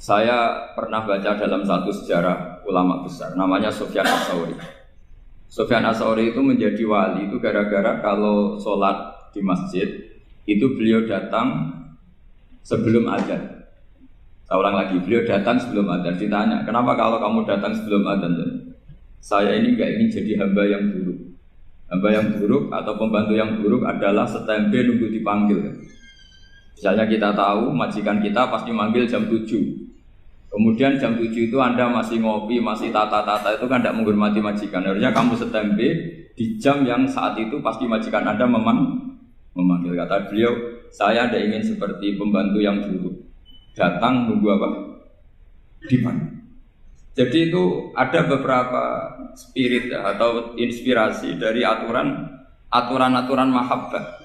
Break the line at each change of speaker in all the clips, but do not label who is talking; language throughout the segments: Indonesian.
Saya pernah baca dalam satu sejarah ulama besar, namanya Sufyan Ats-Tsauri. Sufyan Ats-Tsauri itu menjadi wali itu gara-gara kalau sholat di masjid itu beliau datang sebelum adzan. Saya ulang lagi, beliau datang sebelum adzan. Ditanya, kenapa kalau kamu datang sebelum adzan? Saya ini nggak ingin jadi hamba yang buruk. Hamba yang buruk atau pembantu yang buruk adalah setempe nunggu dipanggil. Misalnya kita tahu majikan kita pasti manggil jam 7. Kemudian jam 7 itu Anda masih ngopi, masih tata-tata, itu kan tidak menghormati majikan. Harusnya kamu setempe di jam yang saat itu pasti majikan Anda memanggil. Kata beliau, saya tidak ingin seperti pembantu yang buruk. Datang nunggu apa? Dipanggil. Jadi itu ada beberapa spirit atau inspirasi dari aturan-aturan mahabbah.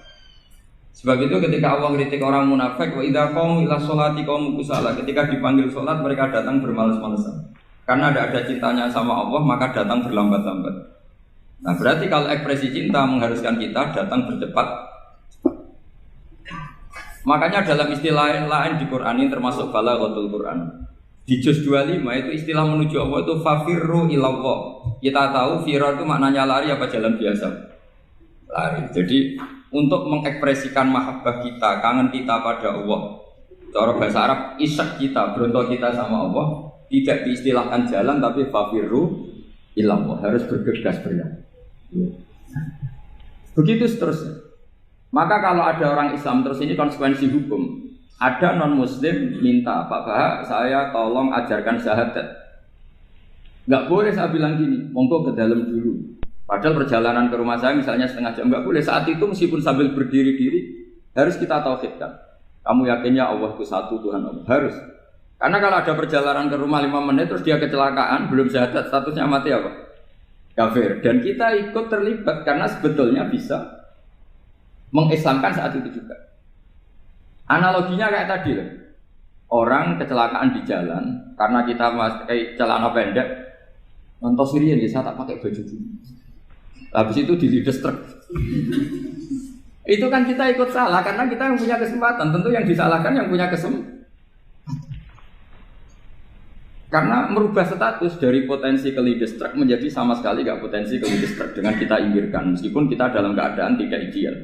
Sebab itu ketika Allah kritik orang munafik, wa idza qamu ila sholati qamu kusala, ketika dipanggil sholat mereka datang bermalas-malasan. Karena ada cintanya sama Allah, maka datang berlambat-lambat. Nah, berarti kalau ekspresi cinta mengharuskan kita datang bercepat. Makanya dalam istilah lain di Quran ini termasuk balaghatul Quran. Di juz 25 itu istilah menuju Allah itu fafirru ilallah. Kita tahu firar itu maknanya lari apa jalan biasa? Lari. Jadi untuk mengekspresikan mahabbah kita, kangen kita pada Allah, cara bahasa Arab isyak kita, berontok kita sama Allah, tidak diistilahkan jalan tapi fafirru ilallah, harus bergegas berlari. Begitu seterusnya. Maka kalau ada orang Islam terus ini konsekuensi hukum. Ada non-muslim minta, Pak Bahak, saya tolong ajarkan syahadat. Nggak boleh saya bilang gini, monggo ke dalam dulu. Padahal perjalanan ke rumah saya misalnya setengah jam, nggak boleh. Saat itu meskipun sambil berdiri-diri, harus kita tauhidkan. Kamu yakinnya Allah itu satu, Tuhan Allah. Harus. Karena kalau ada perjalanan ke rumah 5 menit, terus dia kecelakaan, belum syahadat, statusnya mati apa? Kafir. Dan kita ikut terlibat, karena sebetulnya bisa mengislamkan saat itu juga. Analoginya kayak tadi loh. Orang kecelakaan di jalan karena kita pakai celana pendek, nonton Sirian ya saya tak pakai baju dulu. Habis itu dilides truk. Itu kan kita ikut salah karena kita yang punya kesempatan. Tentu yang disalahkan yang punya kesempatan. Karena merubah status dari potensi kelides truk menjadi sama sekali gak potensi kelides truk dengan kita inggirkan meskipun kita dalam keadaan tidak ideal.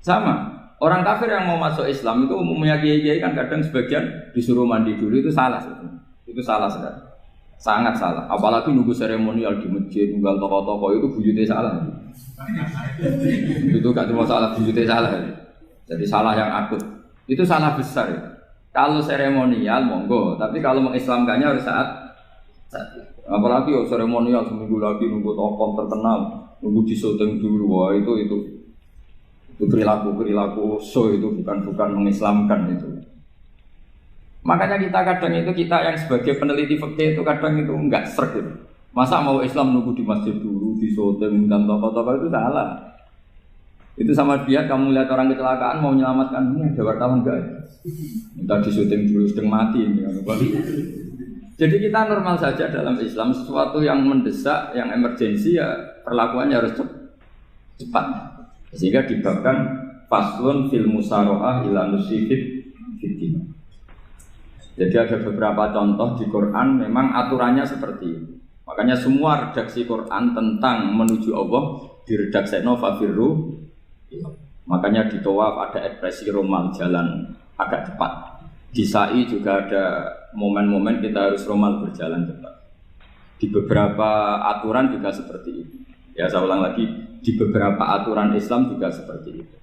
Sama. Orang kafir yang mau masuk Islam itu umumnya kiai-kiai kan kadang sebagian disuruh mandi dulu, itu salah sebenarnya. Itu salah sekali. Sangat salah. Apalagi nunggu seremonial di masjid, nunggal tokoh-tokoh itu bujutnya salah. Itu gak cuma salah, bujutnya salah. Jadi salah yang akut. Itu salah besar ya. Kalau seremonial monggo, tapi kalau mengislamkannya harus saat. Apalagi seremonial seminggu lagi nunggu tokoh terkenal, nunggu di syuting dulu, wah itu perilaku so itu bukan mengislamkan itu. Makanya kita yang sebagai peneliti fikih itu kadang itu enggak sreg gitu. Masa mau Islam nunggu di masjid dulu, di syuting dan tokoh-tokoh itu salah. Itu sama dia kamu lihat orang kecelakaan mau menyelamatkan ada wartawan enggak? Minta di syuting dulu sedang mati ini. Jadi kita normal saja dalam Islam, sesuatu yang mendesak, yang emergensi ya perlakuannya harus cepat. Sehingga dibabkan faslun fil musaroah ila nusifid fitin. Jadi ada beberapa contoh di Quran memang aturannya seperti ini. Makanya semua redaksi Quran tentang menuju Allah diredaksikan fafirru. Makanya di tawaf ada ekspresi romal jalan agak cepat. Di sa'i juga ada momen-momen kita harus romal berjalan cepat. Di beberapa aturan juga seperti itu. Ya saya ulang lagi, di beberapa aturan Islam juga seperti itu.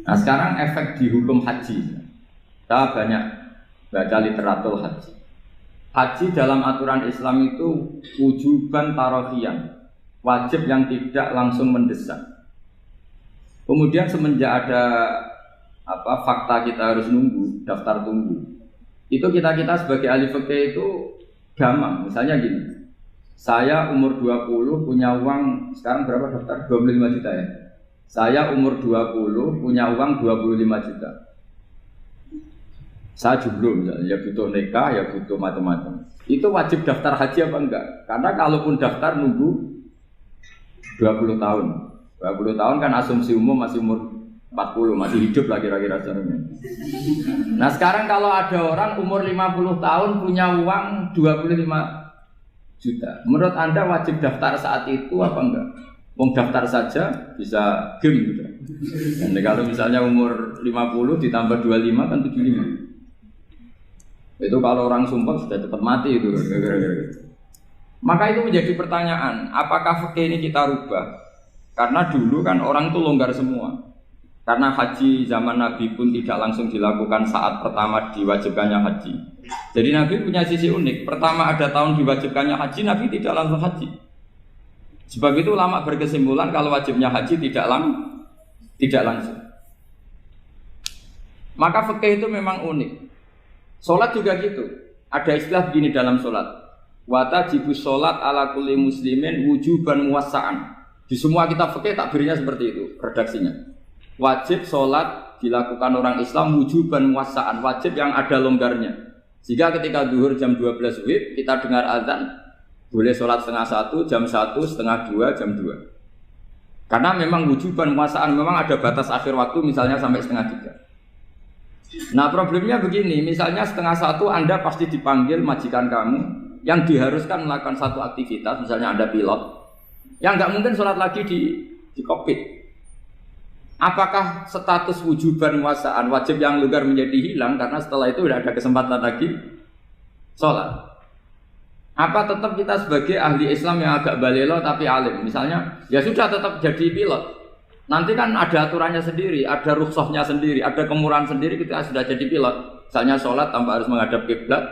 Nah sekarang efek di hukum haji. Kita banyak baca literatur haji. Haji dalam aturan Islam itu wujuban tarofian, wajib yang tidak langsung mendesak. Kemudian semenjak ada fakta kita harus nunggu, daftar tunggu. Itu kita sebagai ahli fikih itu gampang. Misalnya gini. Saya umur 20 punya uang, sekarang berapa daftar? 25 juta ya. Saya umur 20 punya uang 25 juta. Saya jomblo misalnya, ya butuh nikah, ya butuh macam-macam. Itu wajib daftar haji apa enggak? Karena kalaupun daftar nunggu 20 tahun. 20 tahun kan asumsi umum masih umur 40 masih hidup lah kira-kira sebenarnya. Nah sekarang kalau ada orang umur 50 tahun punya uang 25 juta, menurut Anda wajib daftar saat itu apa enggak? Wong daftar saja bisa game gitu. Dan kalau misalnya umur 50 ditambah 25 kan 75. Itu kalau orang sumpah sudah cepat mati itu. Maka itu menjadi pertanyaan, apakah fikih ini kita rubah? Karena dulu kan orang itu longgar semua. Karena haji zaman Nabi pun tidak langsung dilakukan saat pertama diwajibkannya haji. Jadi Nabi punya sisi unik. Pertama ada tahun diwajibkannya haji, Nabi tidak langsung haji. Sebab itu ulama berkesimpulan kalau wajibnya haji tidak langsung. Maka fikih itu memang unik. Sholat juga gitu. Ada istilah begini dalam sholat. Wa tajibu sholat ala kulli muslimin wujuban muwassa'an. Di semua kitab fikih takbirnya seperti itu redaksinya. Wajib sholat dilakukan orang Islam wujuban muwassa'an, wajib yang ada longgarnya. Jika ketika zuhur jam 12 WIB kita dengar azan, boleh sholat setengah 1, jam 1, setengah 2, jam 2. Karena memang wujuban muwassa'an, memang ada batas akhir waktu misalnya sampai setengah 3. Nah problemnya begini, misalnya setengah 1 Anda pasti dipanggil majikan kamu yang diharuskan melakukan satu aktivitas, misalnya Anda pilot, yang nggak mungkin sholat lagi di kokpit. Apakah status wujuban muwassa'an wajib yang longgar menjadi hilang karena setelah itu tidak ada kesempatan lagi sholat? Apa tetap kita sebagai ahli Islam yang agak balelo tapi alim, misalnya ya sudah tetap jadi pilot, nanti kan ada aturannya sendiri, ada rukhsahnya sendiri, ada kemurahan sendiri kita sudah jadi pilot, misalnya sholat tanpa harus menghadap kiblat,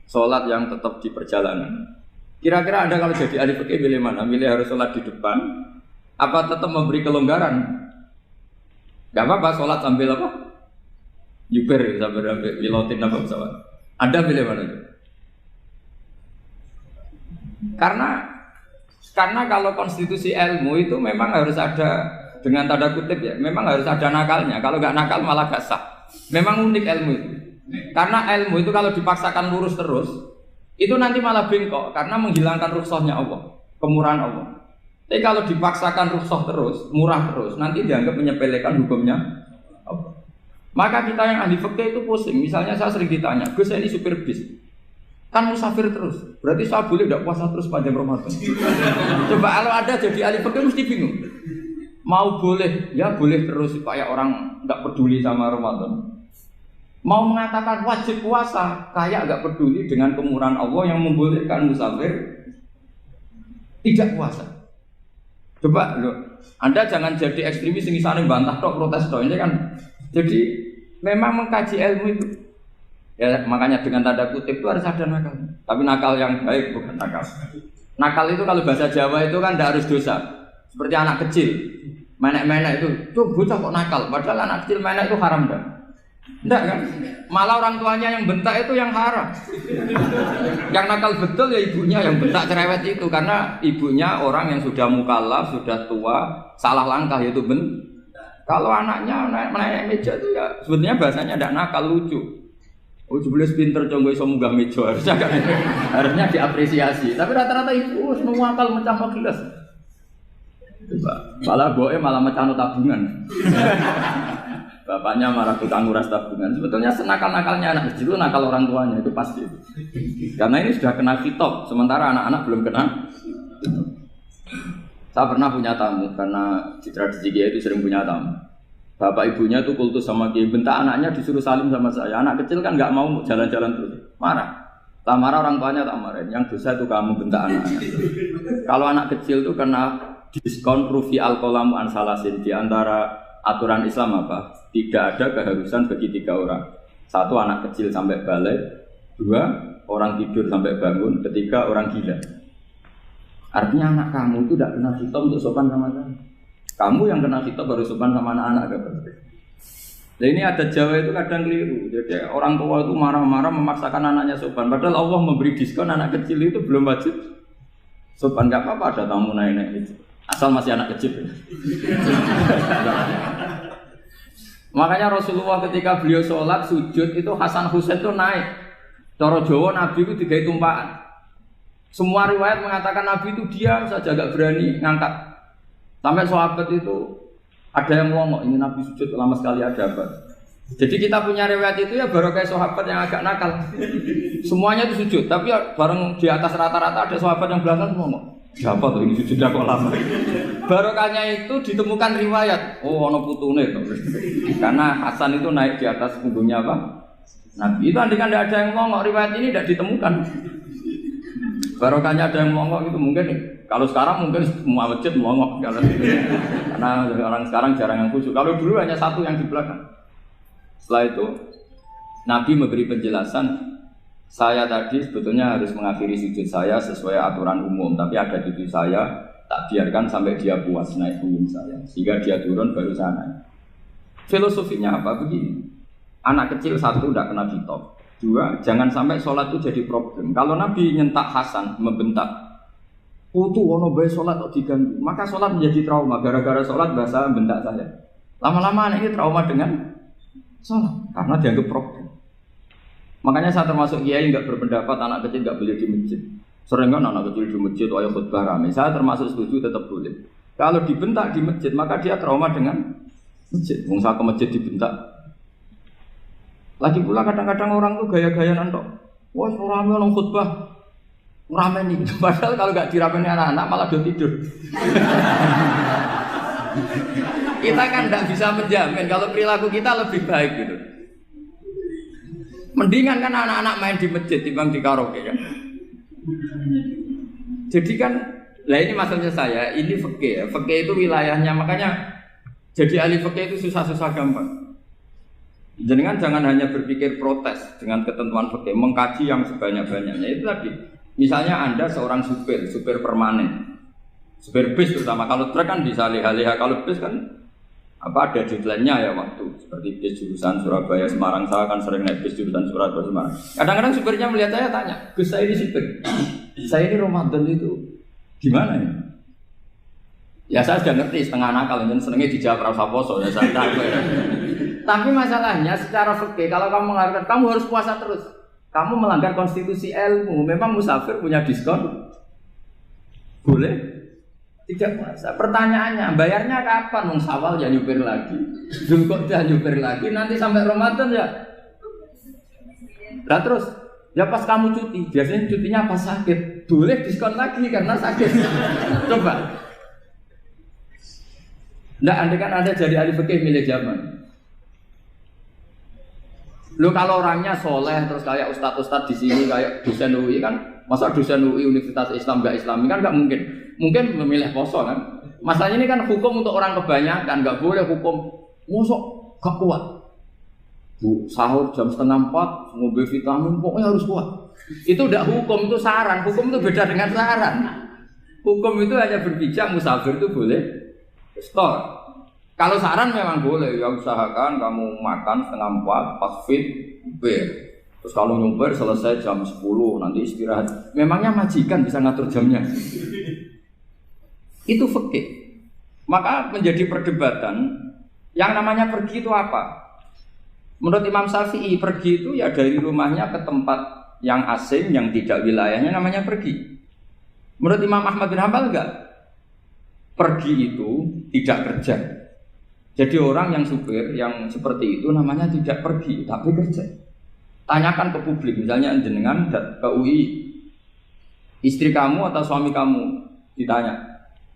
sholat yang tetap di perjalanan. Kira-kira Anda kalau jadi ahli fikih pilih mana? Pilih harus sholat di depan apa tetap memberi kelonggaran? Gak apa-apa sholat sambil apa? Yuber sambil pilotin apa pesawat. Anda pilih mana? Karena kalau konstitusi ilmu itu memang harus ada, dengan tanda kutip ya, memang harus ada nakalnya. Kalau nggak nakal malah gak sah. Memang unik ilmu itu. Karena ilmu itu kalau dipaksakan lurus terus, itu nanti malah bengkok karena menghilangkan rukhsahnya Allah, kemurahan Allah. Tapi kalau dipaksakan rukhsah terus, murah terus, nanti dianggap menyepelekan hukumnya Allah. Maka kita yang ahli fikih itu pusing. Misalnya saya sering ditanya, Gus ini supir bis, kan musafir terus, berarti saya boleh tidak puasa terus panjang Ramadan? Coba kalau ada jadi ahli fikih mesti bingung. Mau boleh, ya boleh terus supaya orang nggak peduli sama Ramadan. Mau mengatakan wajib puasa, kayak nggak peduli dengan kemurahan Allah yang membolehkan musafir tidak puasa. Coba loh, Anda jangan jadi ekstremis yang misalnya bantah tok, protes tok, ini kan. Jadi memang mengkaji ilmu itu. Ya makanya dengan tanda kutip itu harus ada nakal. Tapi nakal yang baik bukan nakal. Nakal itu kalau bahasa Jawa itu kan tidak harus dosa. Seperti anak kecil, menek-menek itu, tuh bocah kok nakal. Padahal anak kecil menek itu haram dah. Enggak kan? Malah orang tuanya yang bentak itu yang haram. Yang nakal betul ya ibunya yang bentak cerewet itu, karena ibunya orang yang sudah mukallaf, sudah tua, salah langkah yaitu Kalau anaknya naik meja itu ya sebetulnya bahasanya tidak nakal, lucu. Oh jebule pinter conggo iso munggah meja, harusnya diapresiasi. Tapi rata-rata ibu semua akal mecah gelas. Malah boe malah mecah tabungan. Bapaknya malah tukang nguras tabungan. Sebetulnya senakal-nakalnya anak kecil itu nakal orang tuanya, itu pasti. Karena ini sudah kena khitab, sementara anak-anak belum kena. Saya pernah punya tamu, karena di tradisi Kiai itu sering punya tamu. Bapak ibunya itu kultus sama Kiai, bentak anaknya disuruh salim sama saya. Anak kecil kan nggak mau jalan-jalan terus, marah. Tak marah orang tuanya tak marahin. Yang dosa itu kamu bentak anaknya. Kalau anak kecil itu kena diskon rufi al-qalamu an salasin. Di antara aturan Islam apa? Tidak ada keharusan bagi 3 orang. 1 anak kecil sampai balik, 2 orang tidur sampai bangun, 3 orang gila. Artinya anak kamu itu tidak kena khitab untuk sopan sama kamu. Kamu yang kena khitab baru sopan sama anak-anak. Nah ini ada Jawa itu kadang keliru. Jadi orang tua itu marah-marah memaksakan anaknya sopan. Padahal Allah memberi diskon anak kecil itu belum wajib sopan. Gak apa-apa ada tamu naik-naik itu. Asal masih anak kecil. Makanya Rasulullah ketika beliau sholat sujud itu Hasan Husain itu naik. Cara Jawa Nabi itu 3 tumpahan. Semua riwayat mengatakan Nabi itu diam saja, gak berani ngangkat. Sampai sahabat itu Ada yang ngomong ini Nabi sujud lama sekali ada apa? Jadi kita punya riwayat itu ya baru kayak sahabat yang agak nakal. Semuanya itu sujud, tapi bareng di atas rata-rata ada sahabat yang belakang ngomong. Siapa tuh ini sujud kok lama? Barokahnya itu ditemukan riwayat. Oh, ono putune itu. Karena Hasan itu naik di atas punggungnya apa? Nabi. Itu andikan tidak ada yang ngomong, riwayat ini tidak ditemukan. Barokahnya ada yang ngomong itu mungkin. Kalau sekarang mungkin semua masjid ngomong karena orang sekarang jarang yang khusyuk. Kalau dulu hanya satu yang di belakang. Setelah itu Nabi memberi penjelasan, saya tadi sebetulnya harus mengakhiri sujud saya sesuai aturan umum, tapi ada cucu saya tak biarkan sampai dia puas naik punggung saya, sehingga dia turun baru saya naik. Filosofinya apa? Begini, anak kecil satu tidak kena ditop, dua jangan sampai sholat itu jadi problem. Kalau Nabi nyentak Hasan, membentak, putu ono bae sholat kok diganggu, maka sholat menjadi trauma. Gara-gara sholat bahasa bentak saya. Lama-lama anak ini trauma dengan sholat karena dianggap problem. Makanya saya termasuk kiai nggak berpendapat anak kecil nggak boleh di masjid. Sering kan anak kecil di masjid, ayo khutbah rame. Saya termasuk setuju tetap boleh. Kalau dibentak di masjid maka dia trauma dengan masjid. Mungkin ke masjid dibentak. Lagi pula kadang-kadang orang tuh gaya-gayaan tok. Wah, rame orang khutbah. Rame nih. Padahal kalau nggak diramein anak-anak malah dia tidur. Kita kan tidak bisa menjamin kalau perilaku kita lebih baik gitu. Mendingan kan anak-anak main di masjid timbang di karaoke kan. Jadi kan, lah ini maksudnya saya, ini fikih ya. Fikih itu wilayahnya, makanya jadi ahli fikih itu susah-susah gampang. Jangan hanya berpikir protes dengan ketentuan fikih, mengkaji yang sebanyak-banyaknya. Itu tadi, misalnya Anda seorang supir permanen, supir bis terutama. Kalau truk kan bisa leha-leha, kalau bis kan apa ada deadline-nya ya waktu. Seperti bis jurusan Surabaya Semarang, saya kan sering naik bis jurusan Surabaya Semarang. Kadang-kadang supirnya melihat saya tanya, Gus saya ini supir, saya ini Ramadan itu gimana ya? Ya saya sudah ngerti setengah nakal, dan senengnya dijawab rasa poso ya saya tahu ya. Tapi masalahnya secara fikih kalau kamu mengatakan kamu harus puasa terus, kamu melanggar konstitusi ilmu. Memang musafir punya diskon? Boleh? Tidak puasa. Pertanyaannya, bayarnya kapan? Wong Syawal ya nyupir lagi, Zulqa'dah nyupir lagi, nanti sampai Ramadan ya. Nah terus, ya pas kamu cuti, biasanya cutinya pas sakit, boleh diskon lagi karena sakit. Coba. Nggak, andai kan Anda jadi ahli fikih milik zaman. Lo kalau orangnya soleh terus kayak ustadz-ustadz di sini kayak dosen UI kan, masa dosen UI Universitas Islam nggak Islami kan nggak mungkin. Mungkin memilih poso kan. Masalahnya ini kan hukum untuk orang kebanyakan, nggak boleh hukum musuh gak kuat. Bu, sahur jam 3:30, ngombe vitamin, pokoknya harus kuat. Itu udah hukum, itu saran. Hukum itu beda dengan saran. Hukum itu hanya berbicara musafir itu boleh store. Kalau saran memang boleh, ya usahakan kamu makan 3:30 pas fit, terus kalau nyumpir selesai jam 10 nanti istirahat. Memangnya majikan bisa ngatur jamnya? Itu fikih. Maka menjadi perdebatan yang namanya pergi itu apa? Menurut Imam Syafi'i pergi itu ya dari rumahnya ke tempat yang asing yang tidak wilayahnya namanya pergi. Menurut Imam Ahmad bin Hanbal enggak. Pergi itu tidak kerja. Jadi orang yang supir yang seperti itu namanya tidak pergi tapi kerja. Tanyakan ke publik, misalnya jenengan ke UI, istri kamu atau suami kamu ditanya,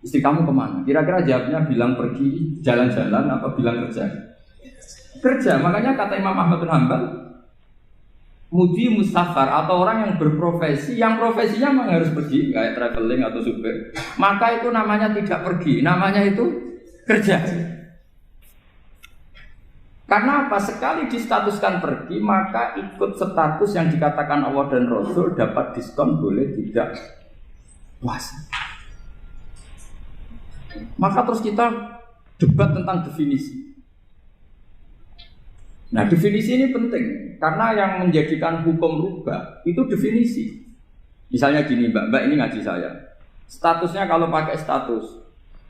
istri kamu kemana? Kira-kira jawabnya bilang pergi jalan-jalan apa bilang kerja? Kerja. Makanya kata Imam Ahmad bin Hanbal, mudi mustafar atau orang yang berprofesi, yang profesinya memang harus pergi, kayak traveling atau supir, maka itu namanya tidak pergi, namanya itu kerja. Karena apa? Sekali distatuskan pergi, maka ikut status yang dikatakan Allah dan Rasul dapat diskon, boleh tidak puasa. Maka terus kita debat tentang definisi. Nah definisi ini penting, karena yang menjadikan hukum rubah itu definisi. Misalnya gini mbak ini ngaji saya, statusnya kalau pakai status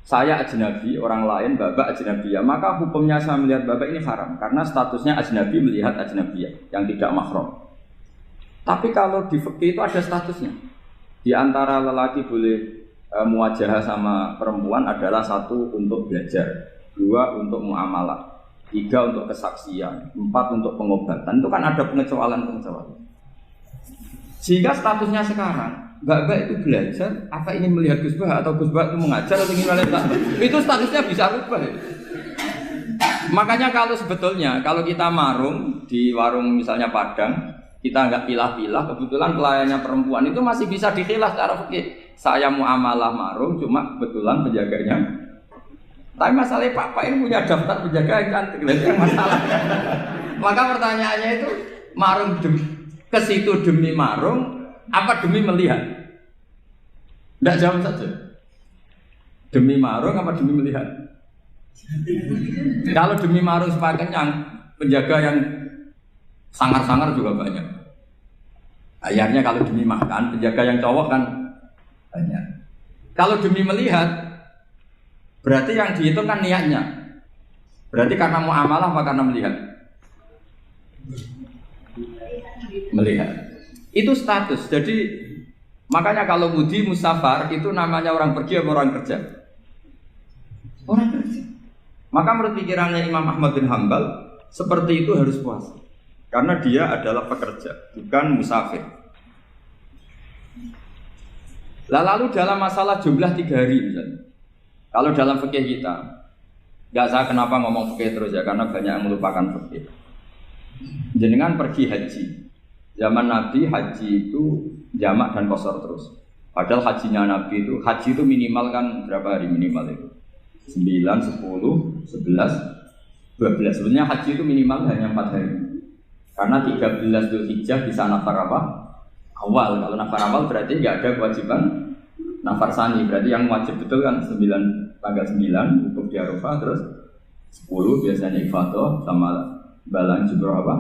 saya ajnabi, orang lain babak ajnabiyah, maka hukumnya saya melihat babak ini haram karena statusnya ajnabi melihat ajnabiyah yang tidak mahram. Tapi kalau di fikih itu ada statusnya. Di antara lelaki boleh muwajahah sama perempuan adalah satu untuk belajar, 2 untuk muamalah, 3 untuk kesaksian, 4 untuk pengobatan. Itu kan ada pengecualian. Sehingga statusnya sekarang, Mbak itu belajar, apa ingin melihat Gus Bah atau Gus Bah itu mengajar atau ingin melihat itu statusnya bisa rubah. Ya. Makanya kalau kita marung di warung misalnya Padang, kita nggak pilah-pilah, kebetulan pelayannya perempuan itu masih bisa dikhilaf secara fikih. Saya muamalah marung, cuma kebetulan penjaganya. Tapi masalahnya Pak ini punya daftar penjaga yang cantik, yang masalah. Maka pertanyaannya itu marung ke situ demi marung, apa demi melihat? Tidak jawab saja. Demi marung apa demi melihat? Kalau demi marung supaya kenyang, penjaga yang sangar-sangar juga banyak. Akhirnya kalau demi makan, penjaga yang cowok kan banyak. Kalau demi melihat, berarti yang dihitung kan niatnya. Berarti karena muamalah apa karena melihat? Melihat. Itu status. Jadi makanya kalau mudi musafar itu namanya orang pergi atau orang kerja? Orang kerja. Maka menurut pikirannya Imam Ahmad bin Hanbal, seperti itu harus puasa. Karena dia adalah pekerja, bukan musafir. Lalu dalam masalah jumlah 3 hari misalnya. Kalau dalam fikih kita, nggak saya kenapa ngomong fikih terus ya, karena banyak yang melupakan fikih. Jenengan pergi haji. Zaman Nabi haji itu jamak dan qashar terus. Padahal hajinya Nabi itu, haji itu minimal kan berapa hari minimal itu? 9, 10, 11, 12. Sebenarnya haji itu minimal hanya 4 hari. Karena 13 Dzulhijjah bisa nafar apa? Awal. Kalau nafar awal berarti nggak ada kewajiban nafar sani. Berarti yang wajib betul kan tanggal 9 wukuf di Arafah, terus 10 biasanya ifadah sama balang jumroh apa?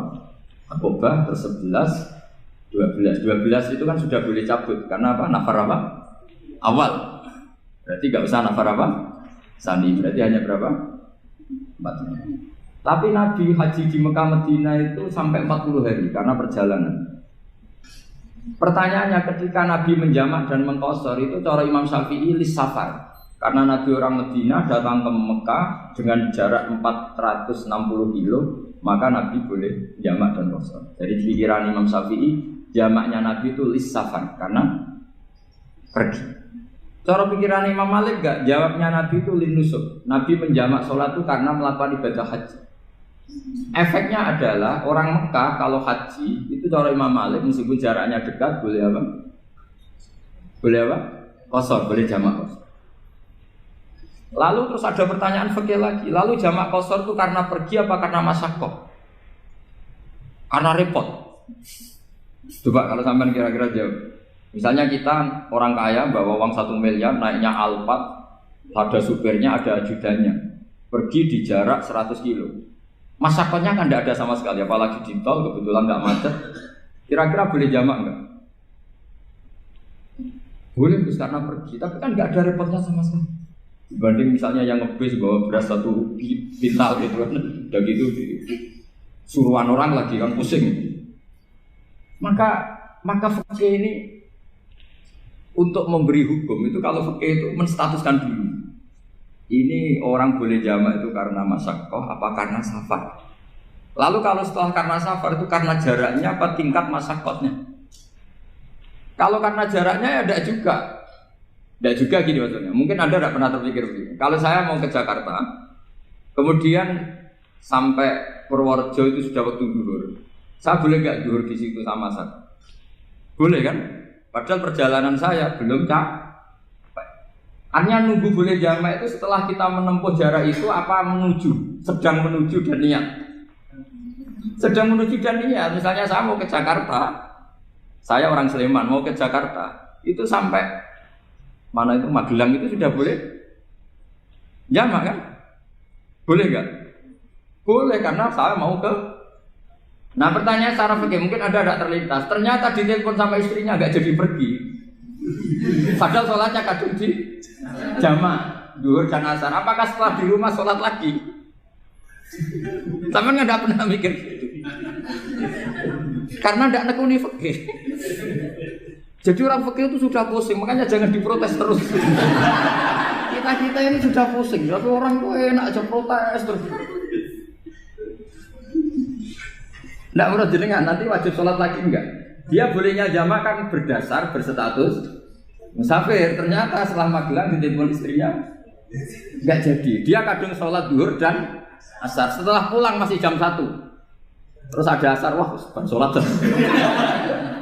Akobah, terus 12 itu kan sudah boleh cabut karena apa? Nafar apa? Awal. Berarti nggak usah nafar apa? Sani. Berarti hanya berapa? 4. Tapi Nabi haji di Mekah Medina itu sampai 40 hari karena perjalanan. Pertanyaannya, ketika Nabi menjamak dan mengqashar itu cara Imam Syafi'i lis safar. Karena Nabi orang Medina datang ke Mekah dengan jarak 460 kilo, maka Nabi boleh jamak dan qashar. Jadi pikiran Imam Syafi'i, jamaknya Nabi itu lis safar karena pergi. Cara pikiran Imam Malik enggak, jawabnya Nabi itu lin nusuk. Nabi menjamak sholat itu karena melakukan ibadah haji. Efeknya adalah orang Mekah kalau haji itu cara Imam Malik meskipun jaraknya dekat boleh apa? Boleh apa? Qashar, boleh jamak qashar. Lalu terus ada pertanyaan fikih lagi. Lalu jamak qashar itu karena pergi apa karena masyaqqah? Karena repot. Coba kalau sampean kira-kira jawab. Misalnya kita orang kaya bawa uang 1 miliar naiknya Alphard, ada supirnya, ada ajudannya. Pergi di jarak 100 kilo. Masyaqqahnya kan tidak ada sama sekali, apalagi di tol kebetulan nggak macet. Kira-kira boleh jamak nggak? Boleh, terus karena pergi, tapi kan nggak ada repotnya sama sekali. Dibanding misalnya yang ngebis bawa beras 1 pintal gitu kan, udah gitu suruhan orang lagi kan pusing. Maka fikih ini untuk memberi hukum itu kalau fikih itu menstatuskan dulu. Ini orang boleh jamak itu karena masyaqqah apa karena safar. Lalu kalau setelah karena safar itu karena jaraknya apa tingkat masyaqqahnya. Kalau karena jaraknya ya tidak juga. Tidak juga gini maksudnya. Mungkin Anda tidak pernah terpikir begini. Kalau saya mau ke Jakarta, kemudian sampai Purworejo itu sudah waktu zuhur. Saya boleh nggak zuhur di situ sama saya? Boleh kan? Padahal perjalanan saya belum capek. Hanya nunggu boleh jamak itu setelah kita menempuh jarak itu apa menuju, sedang menuju dan niat. Sedang menuju dan niat. Misalnya saya mau ke Jakarta, saya orang Sleman mau ke Jakarta, itu sampai mana itu Magelang itu sudah boleh jamak kan? Boleh nggak? Boleh karena saya mau ke. Nah pertanyaan secara fikih mungkin ada terlintas. Ternyata ditelepon sama istrinya nggak jadi pergi. Padahal sholatnya kadung di jamak, zuhur dan asar. Apakah setelah di rumah sholat lagi? Sama nggak pernah mikir gitu. Karena tidak nekuni fikih. Jadi orang fikih itu sudah pusing, makanya jangan diprotes terus. kita ini sudah pusing, tapi orang itu enak aja protes terus. Nggak menurut jenengan nanti wajib sholat lagi enggak? Dia bolehnya jamak kan berdasar berstatus musafir. Ternyata setelah Magelang ditelepon istrinya enggak jadi. Dia kadung sholat zuhur dan asar. Setelah pulang masih jam 1. Terus ada asar, wah sholat.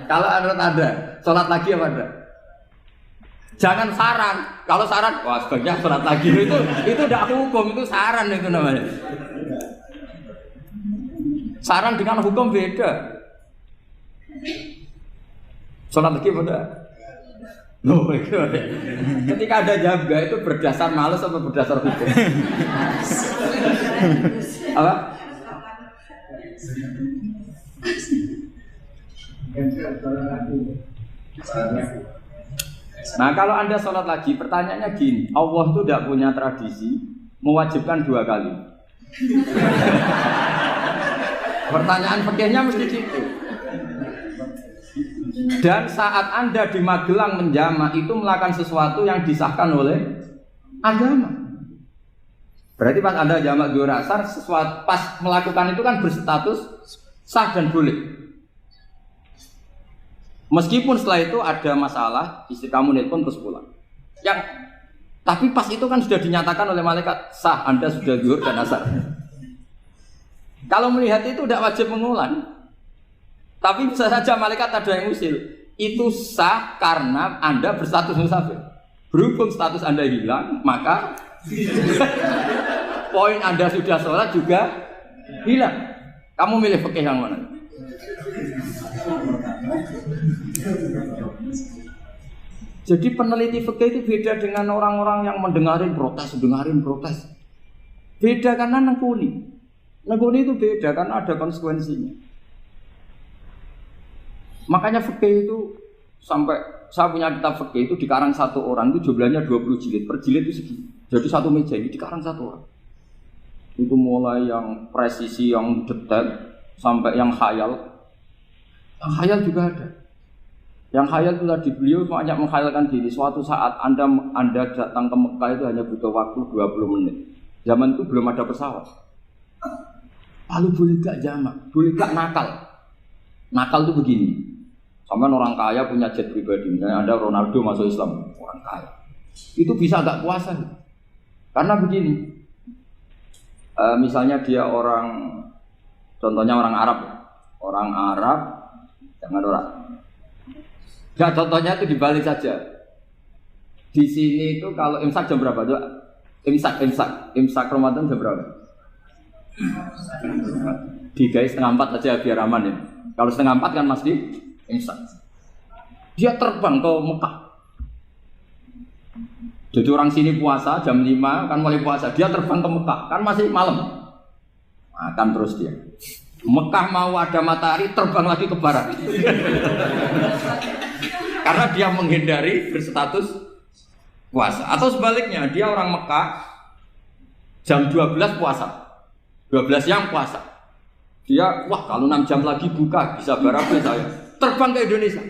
Kalau ada sholat lagi apa ada? Jangan saran. Kalau saran, wah sebaiknya sholat lagi itu tidak hukum, itu saran itu namanya. Saran dengan hukum beda. Sholat lagi pada. Loh, ketika ada jaga itu berdasar malas atau berdasar hukum? Apa? Nah kalau Anda sholat lagi, pertanyaannya gini, Allah itu tidak punya tradisi mewajibkan 2 kali. Pertanyaan fikihnya mesti gitu. Dan saat Anda di Magelang menjamak itu melakukan sesuatu yang disahkan oleh agama. Berarti pas Anda jamak zuhur asar, sesuatu pas melakukan itu kan berstatus sah dan boleh. Meskipun setelah itu ada masalah, istri kamu nelpon terus pulang. Tapi pas itu kan sudah dinyatakan oleh malaikat sah, Anda sudah zuhur dan asar. Kalau melihat itu tidak wajib mengulang. Tapi bisa saja malaikat ada yang usil. Itu sah karena Anda berstatus musafir. Berhubung status Anda hilang, maka poin Anda sudah sholat juga hilang. Kamu milih fikih yang mana? Jadi peneliti fikih itu beda dengan orang-orang yang mendengarin protes. Beda karena nekuni. Nekuni itu beda karena ada konsekuensinya. Makanya fikih itu sampai saya punya kitab fikih itu dikarang satu orang itu jumlahnya 20 jilid. Per jilid itu segini. Jadi satu meja ini dikarang satu orang. Itu mulai yang presisi, yang detail sampai yang khayal. Yang khayal juga ada. Yang khayal itu tadi beliau banyak menghayalkan diri. Suatu saat Anda datang ke Mekah itu hanya butuh waktu 20 menit. Zaman itu belum ada pesawat. Lalu boleh gak jamak? Boleh gak nakal? Nakal itu begini. Sampai orang kaya punya jet pribadi. Misalnya Anda Ronaldo masuk Islam, orang kaya. Itu bisa gak puasa? Karena begini. Misalnya dia orang, contohnya orang Arab. Orang Arab, jangan orang. Ya contohnya itu dibalik saja. Di sini itu kalau imsak jam berapa? Imsak Ramadan jam berapa? 3:30 aja biar aman ya. Kalau 3:30 kan masih imsak. Dia terbang ke Mekah. Jadi orang sini puasa jam 5 kan mulai puasa. Dia terbang ke Mekah kan masih malam. Makan terus dia. Mekah mau ada matahari terbang lagi ke barat. Karena dia menghindari berstatus puasa. Atau sebaliknya, dia orang Mekah jam 12 puasa. 12 siang puasa. Dia, wah kalau 6 jam lagi buka, bisa barabe saya. Terbang ke Indonesia.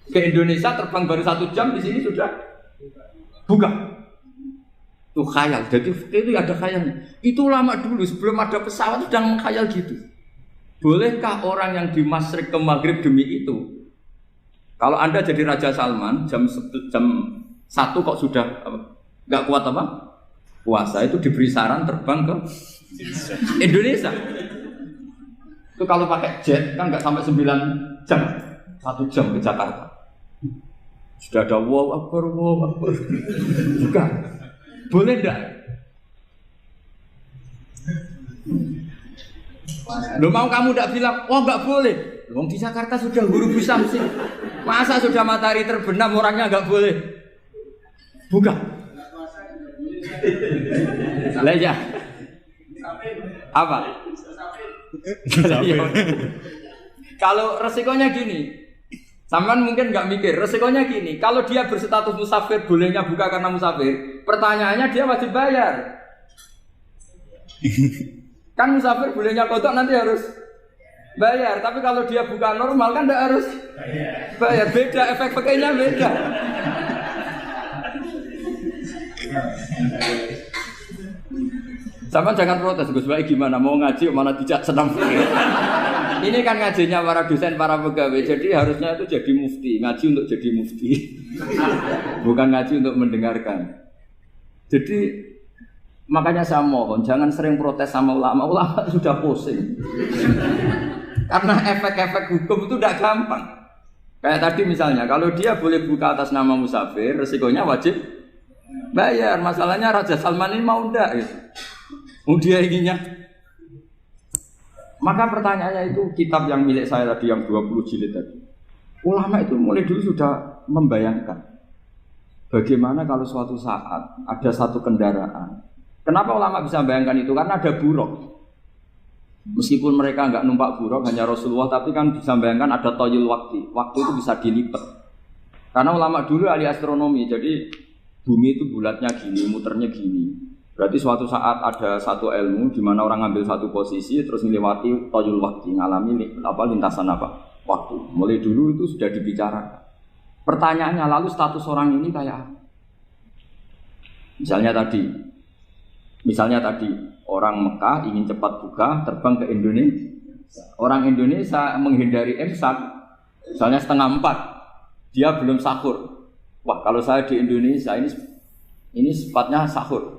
Ke Indonesia terbang baru 1 jam, di sini sudah buka. Itu khayal. Jadi itu ada khayalnya. Itu lama dulu sebelum ada pesawat sudah mengkhayal gitu. Bolehkah orang yang di Masyriq ke Maghrib demi itu? Kalau Anda jadi Raja Salman jam 1 kok sudah nggak kuat apa? Puasa itu diberi saran terbang ke Indonesia. Itu kalau pakai jet kan nggak sampai 9 jam, 1 jam ke Jakarta. Sudah ada wow akbar. Bukan. Boleh enggak? Loh mau kamu enggak bilang, wah enggak boleh. Wong di Jakarta sudah huru Syamsi. Masa sudah matahari terbenam orangnya enggak boleh? Bukan. Lah ya. Apa? Kalau resikonya gini, sampean mungkin nggak mikir, resikonya gini, kalau dia berstatus musafir, bolehnya buka karena musafir, pertanyaannya dia wajib bayar. Kan musafir bolehnya kodok nanti harus bayar, tapi kalau dia buka normal kan tidak harus bayar, beda, efek pakainya beda. Sama jangan protes, Gus Baik gimana mau ngaji mana dijak senam. Ini kan ngajinya para dosen, para pegawai. Jadi harusnya itu jadi mufti, ngaji untuk jadi mufti. Bukan ngaji untuk mendengarkan. Jadi makanya saya mohon jangan sering protes sama ulama. Ulama sudah pusing. Karena efek-efek hukum itu tidak gampang. Kayak tadi misalnya, kalau dia boleh buka atas nama musafir, resikonya wajib bayar. Masalahnya Raja Salman ini mau enggak gitu. Dia inginnya. Maka pertanyaannya itu kitab yang milik saya tadi yang 20 jilid tadi. Ulama itu mulai dulu sudah membayangkan bagaimana kalau suatu saat ada satu kendaraan. Kenapa ulama bisa membayangkan itu? Karena ada buruk. Meskipun mereka enggak numpak buruk, hanya Rasulullah, tapi kan bisa membayangkan ada toyul waktu. Waktu itu bisa dilipat. Karena ulama dulu ahli astronomi, jadi bumi itu bulatnya gini, muternya gini. Berarti suatu saat ada satu ilmu di mana orang ngambil satu posisi terus melewati toyul waktu, ngalami lintasan waktu. Mulai dulu itu sudah dibicarakan. Pertanyaannya lalu status orang ini kayak apa? Misalnya tadi orang Mekah ingin cepat buka terbang ke Indonesia. Orang Indonesia menghindari imsak, misalnya 3:30, dia belum sahur. Wah kalau saya di Indonesia ini sifatnya sahur.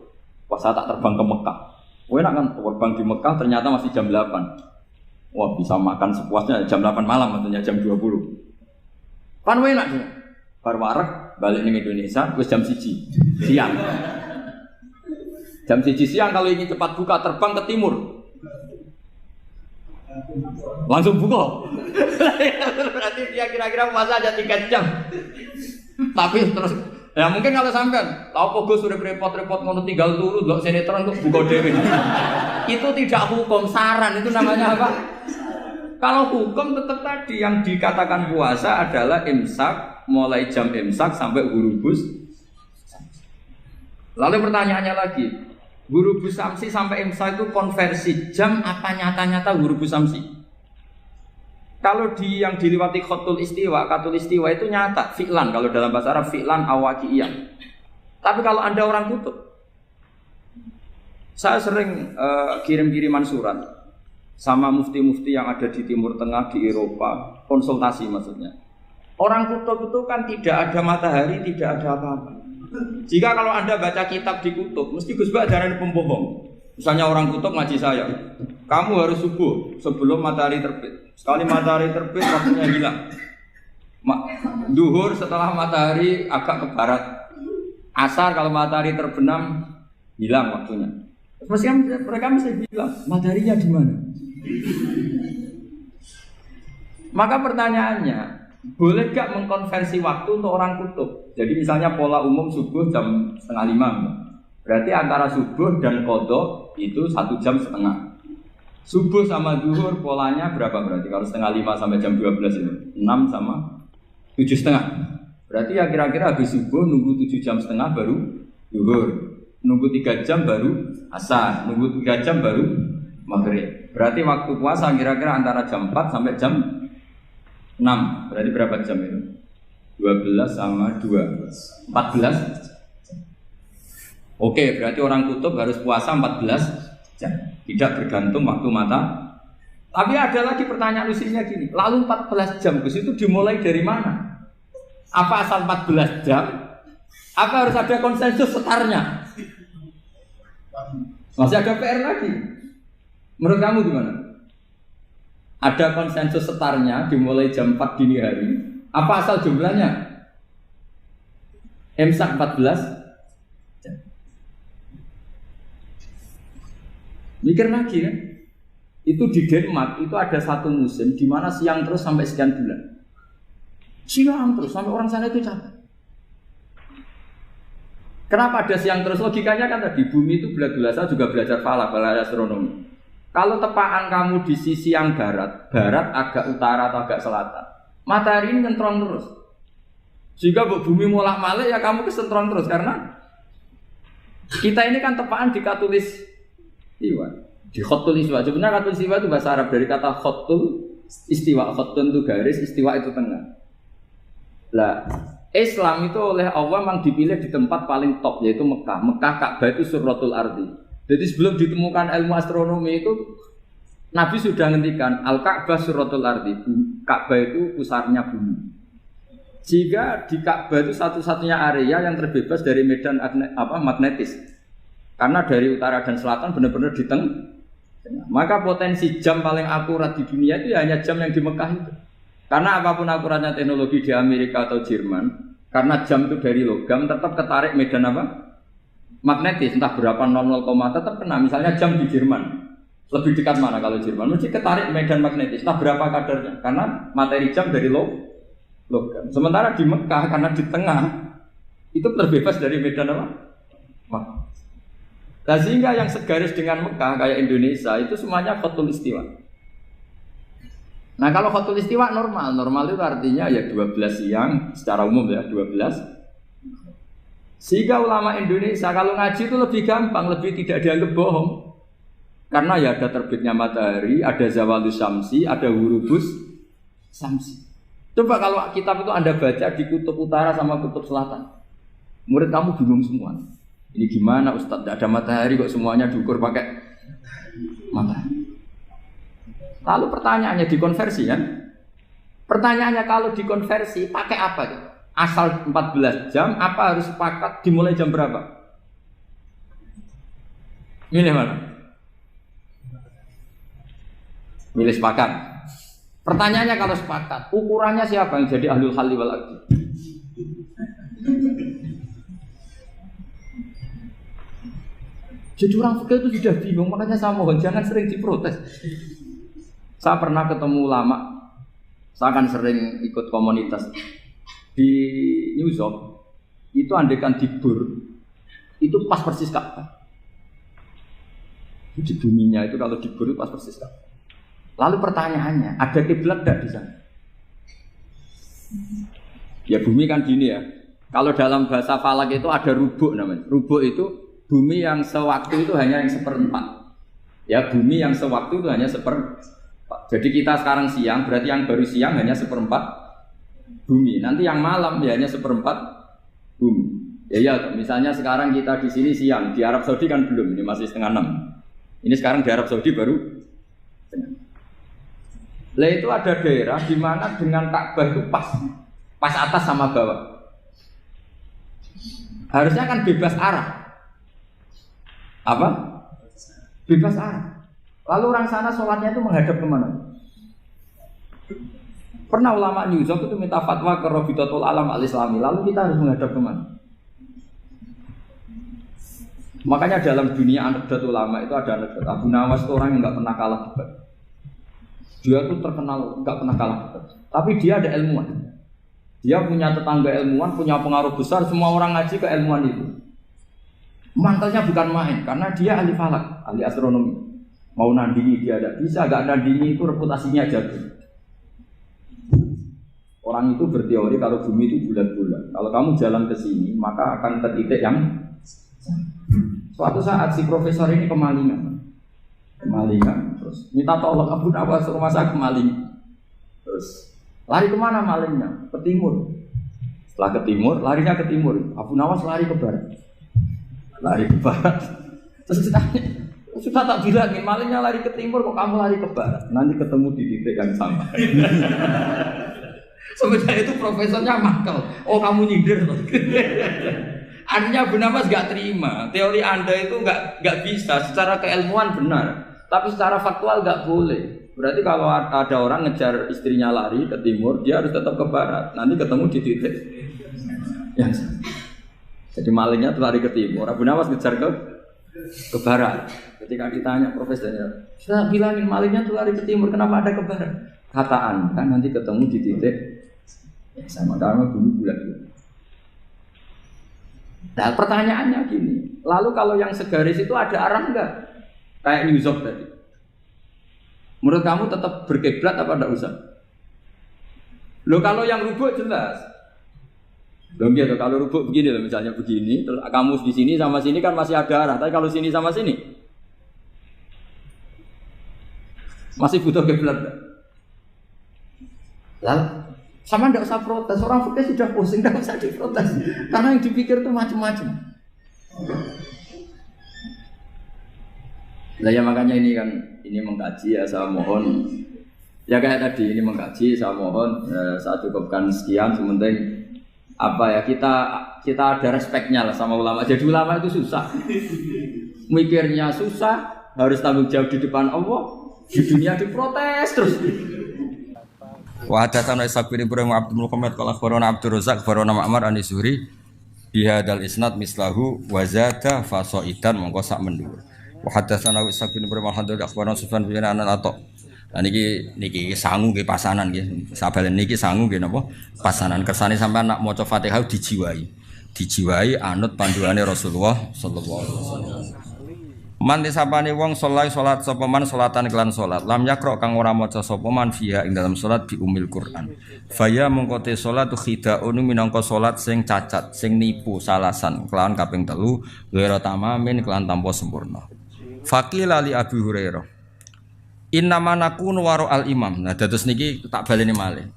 Wah saya tak terbang ke Mekah. Enak kan terbang di Mekah ternyata masih jam 8. Wah bisa makan sepuasnya jam 8 malam maksudnya jam 20. Kan enak dia. Bar wareg balik ke Indonesia terus jam 1 siang. Jam 1 siang kalau ingin cepat buka terbang ke timur. Langsung buka. Berarti dia kira-kira puasa aja 3 jam. Tapi terus ya mungkin kalau sampean, tau kok Gus sudah repot-repot ngono tinggal turu delok sinetron kok buka dhewe. Itu tidak hukum, saran itu namanya apa? Kalau hukum tetap tadi yang dikatakan puasa adalah imsak, mulai jam imsak sampai hurubus. Lalu pertanyaannya lagi, hurubus samsi sampai imsak itu konversi jam apa nyata-nyata hurubus samsi? Kalau yang diliwati khotul istiwa itu nyata, fi'lan. Kalau dalam bahasa Arab fi'lan awaqiyah. Tapi kalau Anda orang kutub, saya sering kirim-kiriman surat sama mufti-mufti yang ada di Timur Tengah, di Eropa, konsultasi maksudnya. Orang kutub itu kan tidak ada matahari, tidak ada apa-apa. Jika kalau Anda baca kitab di kutub, mesti Gus Bak darani pembohong. Misalnya orang kutub ngaji saya, kamu harus subuh sebelum matahari terbit. Sekali matahari terbit waktunya hilang. Duhur setelah matahari agak ke barat. Asar kalau matahari terbenam hilang waktunya. Mesti mereka mesti bilang mataharinya di mana? Maka pertanyaannya, boleh gak mengkonversi waktu untuk orang kutub? Jadi misalnya pola umum subuh jam 4:30. Berarti antara subuh dan qadha itu 1,5 jam. Subuh sama zuhur polanya berapa berarti? Kalau 4:30 sampai jam 12 itu 6 sama 7,5. Berarti ya kira-kira habis subuh nunggu 7,5 jam baru zuhur, nunggu 3 jam baru asar, nunggu 3 jam baru maghrib. Berarti waktu puasa kira-kira antara jam 4 sampai jam 6. Berarti berapa jam itu? 12 sama 2 14. Oke, berarti orang kutub harus puasa 14 jam. Tidak bergantung waktu mata. Tapi ada lagi pertanyaan lucunya gini. Lalu 14 jam Gus itu dimulai dari mana? Apa asal 14 jam? Apa harus ada konsensus setarnya? Masih ada PR lagi. Menurut kamu gimana? Ada konsensus setarnya dimulai jam 4 dini hari. Apa asal jumlahnya? Imsak 14 jam. Mikir lagi kan? Itu di Denmark itu ada satu musim di mana siang terus sampai sekian bulan. Siang terus sampai orang sana itu capek. Kenapa ada siang terus? Logikanya kan tadi bumi itu bulat-bulat. Saya juga belajar falak, belajar astronomi. Kalau tepaan kamu di sisi yang barat agak utara atau agak selatan, matahari ini nyentron terus. Jika bumi molak-malik ya kamu kesentron terus karena kita ini kan tepaan di katulis istiwa, di khotul istiwa. Sebenarnya khotul istiwa itu bahasa Arab dari kata khotul istiwa. Khotun itu garis, istiwa itu tengah. Lah, Islam itu oleh Allah memang dipilih di tempat paling top yaitu Mekah. Mekah Ka'bah itu surratul ardi. Jadi sebelum ditemukan ilmu astronomi itu Nabi sudah ngendikan Al-Ka'bah surratul ardi. Ka'bah itu pusarnya bumi. Jika di Ka'bah itu satu-satunya area yang terbebas dari medan magnetis. Karena dari utara dan selatan benar-benar di tengah. Maka potensi jam paling akurat di dunia itu ya hanya jam yang di Mekah itu. Karena apapun akuratnya teknologi di Amerika atau Jerman, karena jam itu dari logam tetap ketarik medan magnetis, entah berapa 00, tetap kena. Misalnya jam di Jerman, lebih dekat mana kalau Jerman? Mesti ketarik medan magnetis, entah berapa kadarnya, karena materi jam dari logam. Sementara di Mekah karena di tengah itu terbebas dari medan magnetis. Nah, sehingga yang segaris dengan Mekah kayak Indonesia itu semuanya khotul istiwa. Nah kalau khotul istiwa normal itu artinya ya 12 siang secara umum ya 12. Sehingga ulama Indonesia kalau ngaji itu lebih gampang, lebih tidak dianggap bohong. Karena ya ada terbitnya matahari, ada zawalus syamsi, ada hurubus syamsi. Coba kalau kitab itu Anda baca di kutub utara sama kutub selatan, murid kamu bingung semua. Ini gimana Ustadz, tidak ada matahari kok semuanya diukur pakai matahari. Lalu pertanyaannya dikonversi kan? Pertanyaannya kalau dikonversi pakai apa? Asal 14 jam, apa harus sepakat dimulai jam berapa? Milih mana? Milih sepakat. Pertanyaannya kalau sepakat, ukurannya siapa yang jadi ahlul halli wal aqdi? Jadi orang fikih itu sudah bingung, makanya saya mohon jangan sering diprotes. Saya pernah ketemu ulama, saya kan sering ikut komunitas di New York. Itu andekan di Bur, itu pas persis Ka'bah. Di buminya itu kalau di Bur itu pas persis Ka'bah. Lalu pertanyaannya, ada kiblat tidak di sana? Ya bumi kan gini ya. Kalau dalam bahasa falak itu ada rubuk namanya. Rubuk itu bumi yang sewaktu itu hanya yang seperempat. Ya bumi yang sewaktu itu hanya seperempat. Jadi kita sekarang siang, berarti yang baru siang hanya seperempat bumi. Nanti yang malam ya hanya seperempat bumi. Ya, misalnya sekarang kita di sini siang, di Arab Saudi kan belum, ini masih 5:30. Ini sekarang di Arab Saudi baru setengah. Lah itu ada daerah di mana dengan Ka'bah itu pas atas sama bawah. Harusnya kan bebas arah. Apa? Bebas arah. Lalu orang sana sholatnya itu menghadap kemana? Pernah ulama New York itu minta fatwa ke Rabitatul Alam Al-Islami. Lalu kita harus menghadap kemana? Makanya dalam dunia anekdot ulama itu ada anekdot Abu Nawas itu orang yang nggak pernah kalah debat. Dia tuh terkenal nggak pernah kalah debat. Tapi dia ada ilmuwan. Dia punya tetangga ilmuwan, punya pengaruh besar. Semua orang ngaji ke ilmuwan itu. Mantelnya bukan main, karena dia ahli falak, ahli astronomi. Mau nandingi dia tidak bisa, gak nandingi itu reputasinya jatuh. Orang itu berteori kalau bumi itu bulat-bulat. Kalau kamu jalan ke sini, maka akan ke titik yang suatu saat si profesor ini kemalingan, terus minta tolong Abu Nawas rumah saya kemalingan. Terus lari kemana malingnya? Ke timur. Setelah ke timur, larinya ke timur. Abu Nawas lari ke barat. Terus ditanya, sudah tak bilangin, malingnya lari ke timur, kok kamu lari ke barat? Nanti ketemu di titik yang sama. Sebenarnya itu profesornya makal. Oh kamu nyindir. Artinya Abu Nawas gak terima. Teori Anda itu gak bisa. Secara keilmuan benar, tapi secara faktual gak boleh. Berarti kalau ada orang ngejar istrinya lari ke timur, dia harus tetap ke barat. Nanti ketemu di titik yang sama. Jadi malingnya tuh lari ke timur, Abu Nawas ngejar ke barat. Ketika ditanya profesornya, saya bilangin malingnya tuh lari ke timur, kenapa ada ke barat? Kata Anda nanti ketemu di titik sama karena bumi bulat. Nah pertanyaannya gini, lalu kalau yang segaris itu ada arah enggak? Kayak New York tadi. Menurut kamu tetap berkiblat apa enggak usah? Loh kalau yang rubuk jelas. Loh gitu, kalau rubuk begini loh, misalnya begini, terus kamu di sini sama sini kan masih ada arah, tapi kalau sini sama sini masih butuh kiblat. Lalu Sama ndak usah protes, orang fikih sudah pusing, ndak usah diprotes. Karena yang dipikir itu macam-macam. Lah ya makanya ini mengkaji ya, saya mohon ya kayak tadi ini mengkaji, saya mohon saya cukupkan sekian. Sementing apa ya, kita ada respeknya lah sama ulama. Jadi ulama itu susah, mikirnya susah, harus tanggung jawab di depan Allah, di dunia diprotes terus. Wa hadatsana Ishaq bin Ibrahim Abdul Muhammad qala akhbarana Abdur Razzaq akhbarana Ma'mar an Zuhri bihadzal isnad mislahu wa zada fasaidan mongko sak mendhuwur. Wa hadatsana Ishaq bin Ibrahim al-Hadid akhbarana Sufyan bin Ato. Lah niki sangu nggih pasanan nggih. Sabalen niki sangu nggih napa? Pasanan kersane sampean nak maca Fatihah dijiwai. Dijiwai anut panduane Rasulullah sallallahu alaihi wasallam. Man disapane wong salat sapa man salatan kelan salat lam yakra kang ora maca sapa man fiha ing dalam salat bi umil Quran faya mongko te salatu khidaun minangka salat sing cacat sing nipu salasan kelan kaping 3 ghairu tamamin kelan tanpa sempurna faqila li Abi Hurairah innama nakunu waro al imam. Nah dados niki tak baleni malih,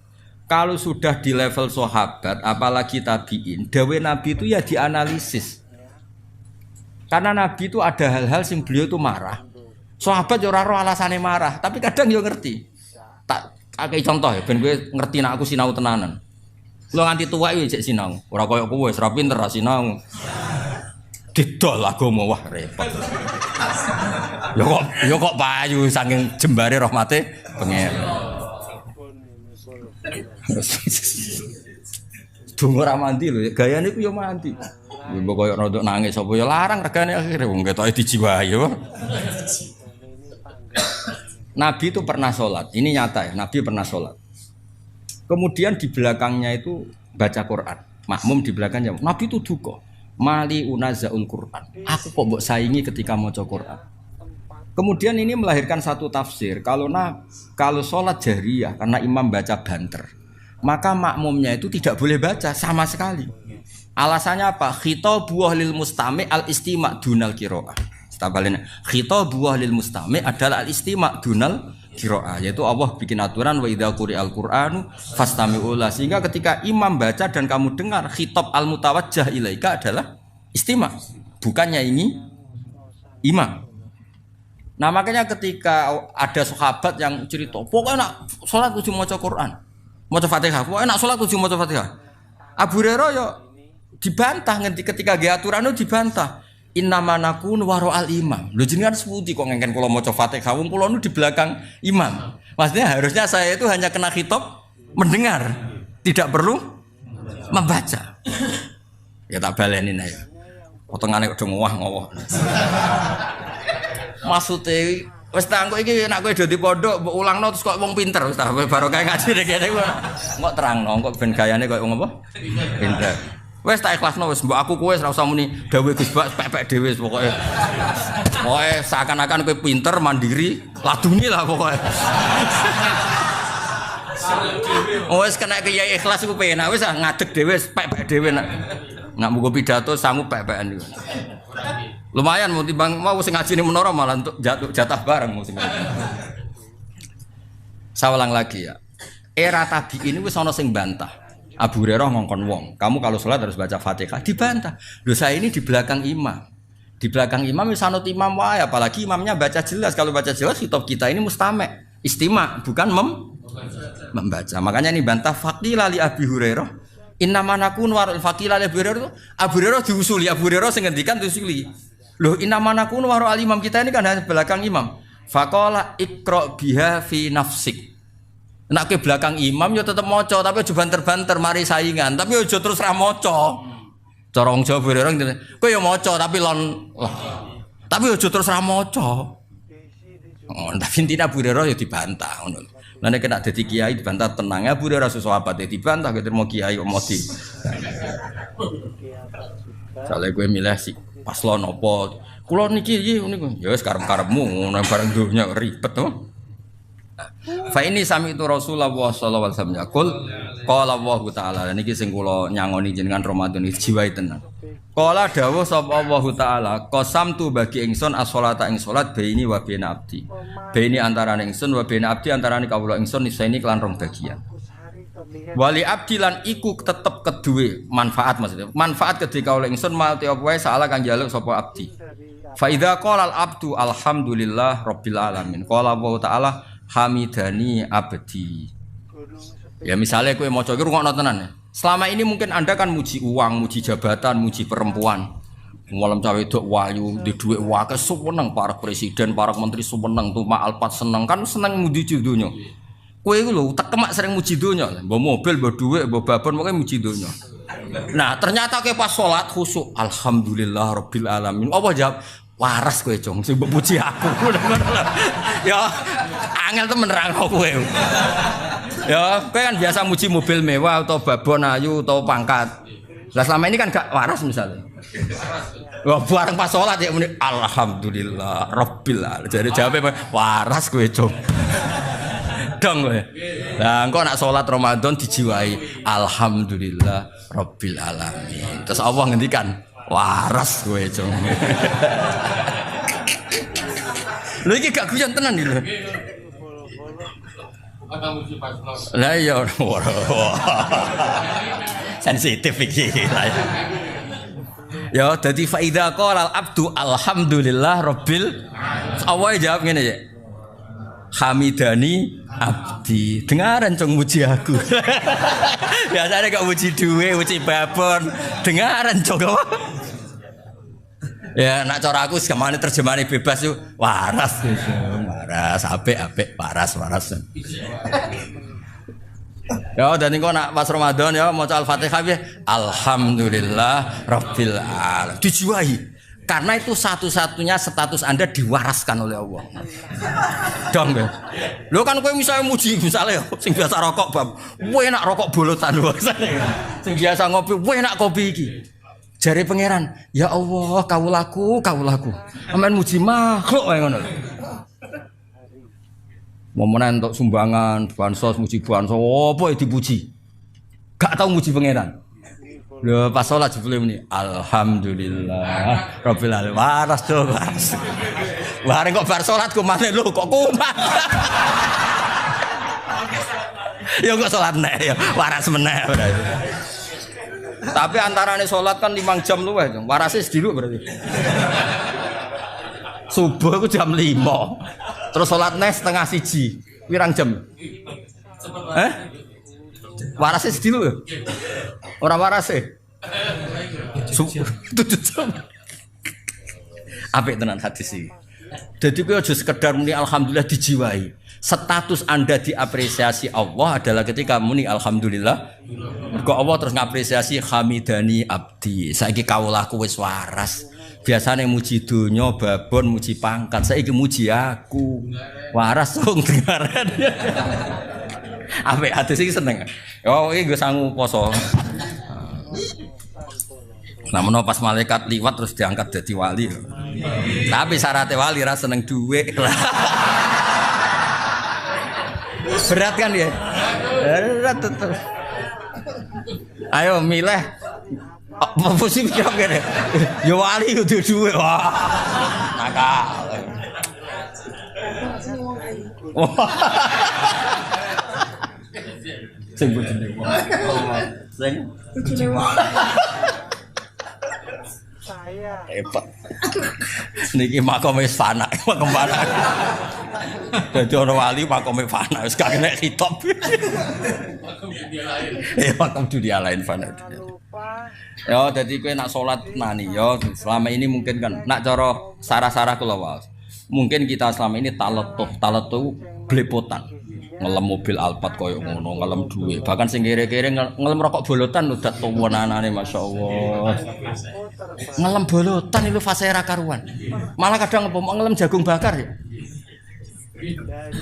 kalau sudah di level sahabat apalagi tabiin dawe Nabi itu ya dianalisis. Karena Nabi itu ada hal-hal sing beliau itu marah. Sahabat yo ora ro alasane marah, tapi kadang yo ngerti. Tak akeh contoh ya ben kowe ngerti nek aku sinau tenanan. Kulo nganti tuwa iki jek sinau. Ora koyo kowe wis ra pinter ra sinau. Didol agama wah repot. Yo kok payu saking jembare rahmate pengen. Dungo ra mandi lho, gayane ku yo mandi. Mbok koyo rodok nangis apa ya larang regane akhire wong ketoke dijiwahi yo. Nabi itu pernah sholat, ini nyata ya, Nabi pernah sholat. Kemudian di belakangnya itu baca Quran, makmum di belakangnya. Nabi itu duka, mali unazaul Quran. Aku kok mbok saingi ketika maca Quran. Kemudian ini melahirkan satu tafsir, kalau sholat jahriyah karena imam baca banter, maka makmumnya itu tidak boleh baca sama sekali. Alasannya apa? Khitabu lil mustami' al-istima' dunal qiraah. Stabalene khitabu lil mustami' adalah al-istima' dunal qiraah, yaitu Allah bikin aturan wa idza quri'al qur'anu fastami'u la, sehingga ketika imam baca dan kamu dengar khitab al-mutawajjah ilaika adalah istima', bukannya ini imam. Nah makanya ketika ada sahabat yang cerita, pokoknya nak sholat kudu maca Quran, maca Fatihah, pokoknya nak sholat kudu maca Fatihah. Abu Hurairah yo dibantah ketika ge aturan itu dibantah. Innama nakun waro al imam. Lho jenengan seputi kok ngengken kula maca Fatihah, wong kula nu di belakang imam. Maksudnya harusnya saya itu hanya kena khitab mendengar, tidak perlu membaca. Ya tak baleni ya. Potongane kok ngowah-ngowah. Maksudnya wis ta engko iki nek kowe do di pondok mbok ulangno terus kok wong pinter wis ta barokah ngaji kene kok terangno kok ben gayane koyo wong apa? Pinter. Wis tak ikhlasno wis mbok aku kowe ora usah muni dawuh Gus Bak pepek dhewe wis pokoke. Pokoke seakan-akan kowe pinter, mandiri, laduni lah pokoke. Wis kena kiai ikhlas iku penak wis ngadeg dhewe pepek dhewe nak mugo pidato sanggup pepekan iku. Lumayan mau timbang mau sing ngaji ning menara malah untuk jatah bareng mau sing. Saya ulang lagi ya. Era tabi'in wis ana sing bantah. Abu Hurairah ngongkon wong, kamu kalau sholat harus baca Fatihah, dibantah. Loh saya ini di belakang imam. Di belakang imam wis anut imam wae, apalagi imamnya baca jelas. Kalau baca jelas khitab kita ini mustame', istima', bukan membaca. Makanya ini bantah faqila li Abi Hurairah. Innama nakun warul faqila li Abi Hurairah. Abu Hurairah diusuli, Abu Hurairah sing ngendikan diusuli. Loh innama nakun warul al imam, kita ini kan hanya belakang imam. Faqala iqra biha fi nafsik. Nak ke belakang imam yo tetep maca tapi aja banter-banter mari saingan, tapi aja terus ra maca. Cara wong Jawa bereng kowe yo maca tapi lon tapi aja terus ra maca. Oh, tapi intinya Abu Hurairah yo dibantah ngono. Lah nek kena dadi kiai dibantah tenang, Abu Hurairah sahabat dibantah kok terima kiai kok modi. Sale kowe milih si paslon apa? Kula niki niku ya wis karep-karepmu ngono bareng dunya ribet to. Fa ini sami itu Rasulullah sallallahu alaihi wasallam yaqul qala Allah taala niki sing kula nyangoni jenengan Ramadan iki jiwai tenan. Qala dawuh sapa Allah taala qasamtu bagi ingsun as-sholata ing salat baini wa baina abdi. Baini antarané ingsun wa baina abdi antarané kawula ingsun niseni kelan rong bagian.
Wali abdilan iku tetep kedue manfaat maksudnya. Manfaat ketika oleh ingsun mal te apa wae salah kang njaluk sapa abdi. Fa idza qala al abdu alhamdulillah rabbil alamin. Qala wa ta'ala hamidani abdi. Ya misalnya kowe maca iki rungokno tenan ya. Selama ini mungkin Anda kan muji uang, muji jabatan, muji perempuan. Malam cawe wedok wayu, di dhuwit wae seneng para presiden, para menteri seneng, tumak alpat seneng kan seneng muji donya. Kowe iku lho tekemak sering muji donya, mbok mobil, mbok dhuwit, mbok babon pokoke muji donya. Nah, ternyata ke pas salat khusyuk, alhamdulillah rabbil alamin. Apa jawab? Waras kowe, Jong, sing mbok puji aku. Ya, angel temen nerangno kowe. Ya, kowe kan biasa muji mobil mewah atau babon ayu atau pangkat. Lah selama ini kan gak waras misalnya. Wah, bareng pas salat ya muni alhamdulillah rabbil alamin. Jadi jawabnya waras kowe, Jong. Dong kowe. Lah engko nak salat Ramadan dijiwai alhamdulillah rabbil alamin. Terus Allah ngendikan waras kowe, Jong. Lha iki gak guyon tenan iki lho. Lah iya sensitif iki. Ya dadi fa idza qala al abdu alhamdulillah rabbil awake jawab ngene ya. Hamidani abdi. Dengaran Jong muji aku. Biasanya gak muji duwe, muji babon. Dengaran Jong. Ya nak cara aku semane terjemahane bebas yo waras wis. Waras apik waras. Ya dan engko nak pas Ramadan ya maca Al-Fatihah ya alhamdulillah rabbil alamin. Dijiwai. Karena itu satu-satunya status Anda diwaraskan oleh Allah. Dong ya. Lho kan kowe misalnya muji misalnya sing biasa rokok bab, kowe enak rokok bolotan lho. Sing biasa ngopi, kowe enak kopi iki. Jare pangeran, ya Allah, kawulaku. Amen muji makhluk wae ngono. Momen entuk sumbangan, bansos muji bansos, apa dipuji? Gak tau muji pangeran. Lho pas salat jebule muni alhamdulillah rabbil alamin. Waras to, waras. Bareng kok bar salat ku maneh lho kok kumat. Ya kok salat nek ya waras meneh berarti. Tapi antarane salat kan 5 jam luwih, warase sediluk berarti. Subuh ku jam 5. Terus salat nek setengah 1. Pirang jam? Warase sediluk ya? Ora warase. 7 jam. Apik tenan hadis iki. Dadi kowe aja sekedar muni alhamdulillah dijiwai. Status Anda diapresiasi Allah adalah ketika muni alhamdulillah. Mergo Allah terus ngapresiasi hamidani abdi. Saiki kawulaku wis waras. Biasane muji donya, babon, muji pangkat. Saiki muji aku. Waras wong dengaran. Apik hadis iki seneng. Oh iki nggo sangu poso. Namun pas malaikat liwat terus diangkat jadi wali. Tapi syaratnya wali ra seneng duit. Berat kan ya? Berat tuh. Ayo milih. Apa sih kira-kira? Ya wali kudu duit. Wah. Nakal. Sing bojone wong. Sing bojone wong. Saya hebat. Niki makome wis fana, makom fana. Dadi ora wali makome fana wis gak kena hitop. Makom dunia lain fana. Ya dadi kowe nak salat nani ya selama ini mungkin kan nak cara sarah-sarah kula wae. Mungkin kita selama ini taletuh blepotan. Ngelem mobil Alphard koyo ngono, ngelem duwe. Bahkan sing kere-kere ngelem rokok bolotan lho dat tuwonanane masyaallah. Ngelem bolotan itu fase ra karuan. Malah kadang ngelem jagung bakar ya.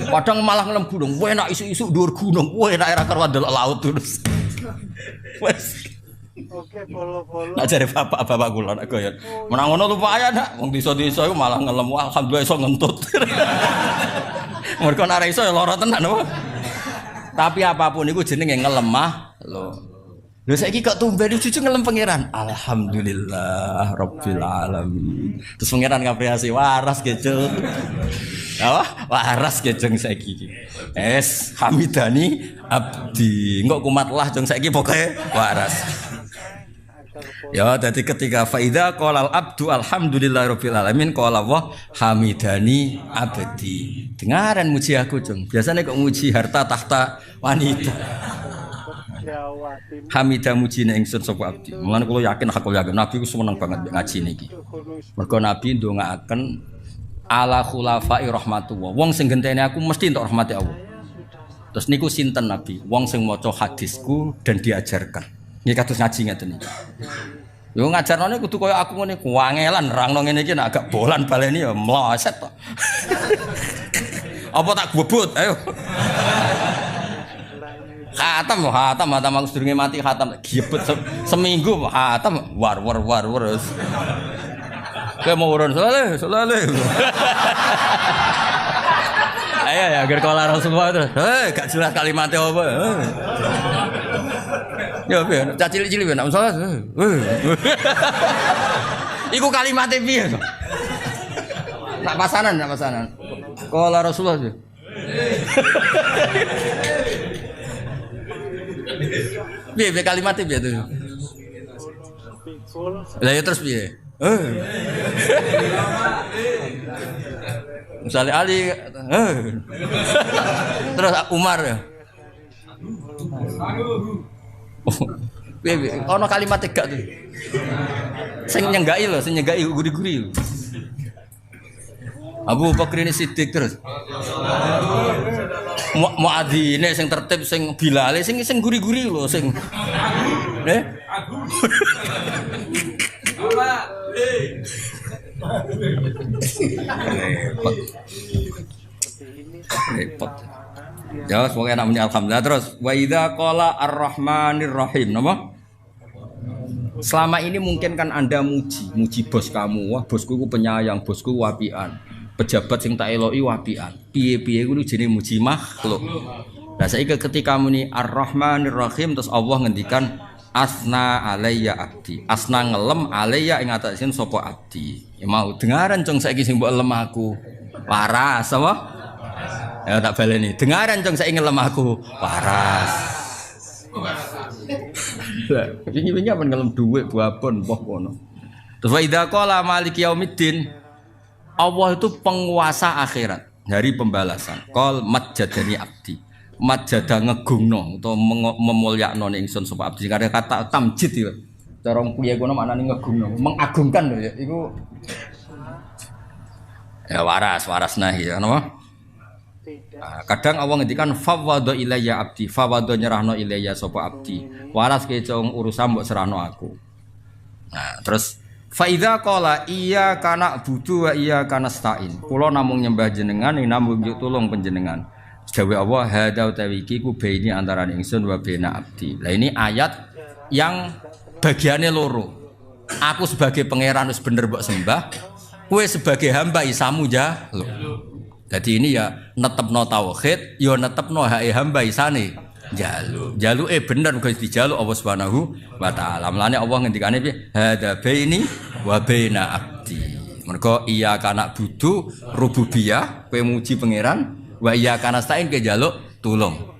Kadang malah ngelem gunung, enak isu-isu dhuwur gunung, enak ra karuan delok laut terus. Wes. Oke, polo-polo. Nak jare bapak kula nak goyon. Menang ngono lumayan nak, wong desa-desa iku malah ngelem alhamdulillah iso ngentut. Mergo nek iso ya lara tenan apa. Tapi apapun iku jenenge ngelemah lho. Lho saiki kok tumben cucu ngelem pangeran. Alhamdulillah rabbil alamin. Terus pangeran ngapresiasi waras gitu. Apa? Waras ge jeng saiki iki. Hamidani abdi. Engko kumatlah jeng saiki pokoke waras. Ya, jadi ketika faida qolal abdu alhamdulillahirabbil alamin qala wa hamidani abdi. Dengaran muji aku, Jung. Biasanya kok muji harta tahta wanita. Hamidah mujine ingsun sapa abdi. Mulane kula yakin hakul yakin Nabi ku seneng banget ngaji niki. Mergo Nabi ndongaaken ala khulafai rahmatullah. Wong sing genteni aku mesti entuk rahmati Allah. Terus niku sinten Nabi? Wong sing maca hadisku dan diajarkan. Niki kados ngaji ngeten iki. Yo ngajarane kudu kaya aku ngene, kuangelan nerangno ngene iki nek agak bolan baleni ya mloset to. Apa tak bobot? Ayo. Khatam aku sedurunge mati khatam gibet seminggu khatam war. Kayak mau urun soleh. Ayo ya agar kala Rasulullah terus. Gak jelas kalimatnya apa. Ya piye, cah cilik-cilik piye nek salah. Iku kalimatnya piye to? Nak pasanan. Kala Rasulullah. Piye kalimatnya piye tuh? Lah ya terus piye? Misalnya Ali, terus Umar ya. Piye? Ono kalimat gak tuh. Sing nyenggai guri-guri. Abu Bakar ini Siddiq terus. Muadzine sing tertib sing Bilal sing guri-guri lho sing. Repot. Ya, semoga enak punya alhamdulillah terus. Wa idza qala ar-rahmanir rahim, napa? Selama ini mungkin kan Anda muji bos kamu. Wah, bosku ku penyayang, bosku wapian. Pejabat sing tak eloki wapian. Piye-piye kuwi jenenge muji makhluk. Lah saiki ketika muni ar-rahmanir rahim terus Allah ngendikan asna alayya abdi. Asna ngelem alayya ing atasin sapa abdi. Ya mau dengaran cong saiki sing mbok elem aku. Waras apa? Ya tak baleni. Dengaran cong saiki ngelem aku. Waras. Wingi-wingi apa ngelem dhuwit babon poh kono. Terus wa idza qala maliki yaumiddin. Allah itu penguasa akhirat, hari pembalasan. Qol majjadani abdi. Majjada ngegungno utawa memulyakno ingsun sapa abdi. Karena kata tamjid ya. Cara piye kono maknane ngegungno, mengagungkan lho ya. Iku ya waras nahi ya napa? Kadang Allah ngendikan fawwadha ilayya abdi, fawwadha nyerahno ilayya sapa abdi. Waras kecong urusan mbok serahno aku. Nah, terus fa idza qala iyyaka na'budu wa iyyaka nasta'in. Kula namung nyembah jenengan, namung tulung panjenengan. Dawe Allah hadza utawi iki ku baini antarané ingsun wa baina abdi. Lah ini ayat yang bagiannya loro. Aku sebagai pangeran wis bener mbok sembah, kowe sebagai hamba isamu jaluk. Jadi ini ya netepno tauhid, ya netepno hak hamba isane jaluk. Jaluke bener kok dijaluk Allah Subhanahu wa taala. Mulane Allah ngendikane piye? Hadza baini wa baina abdi. Mergo iya kana budu rububiyah, kowe muji pangeran, wa iya kana stain ke jaluk tulung.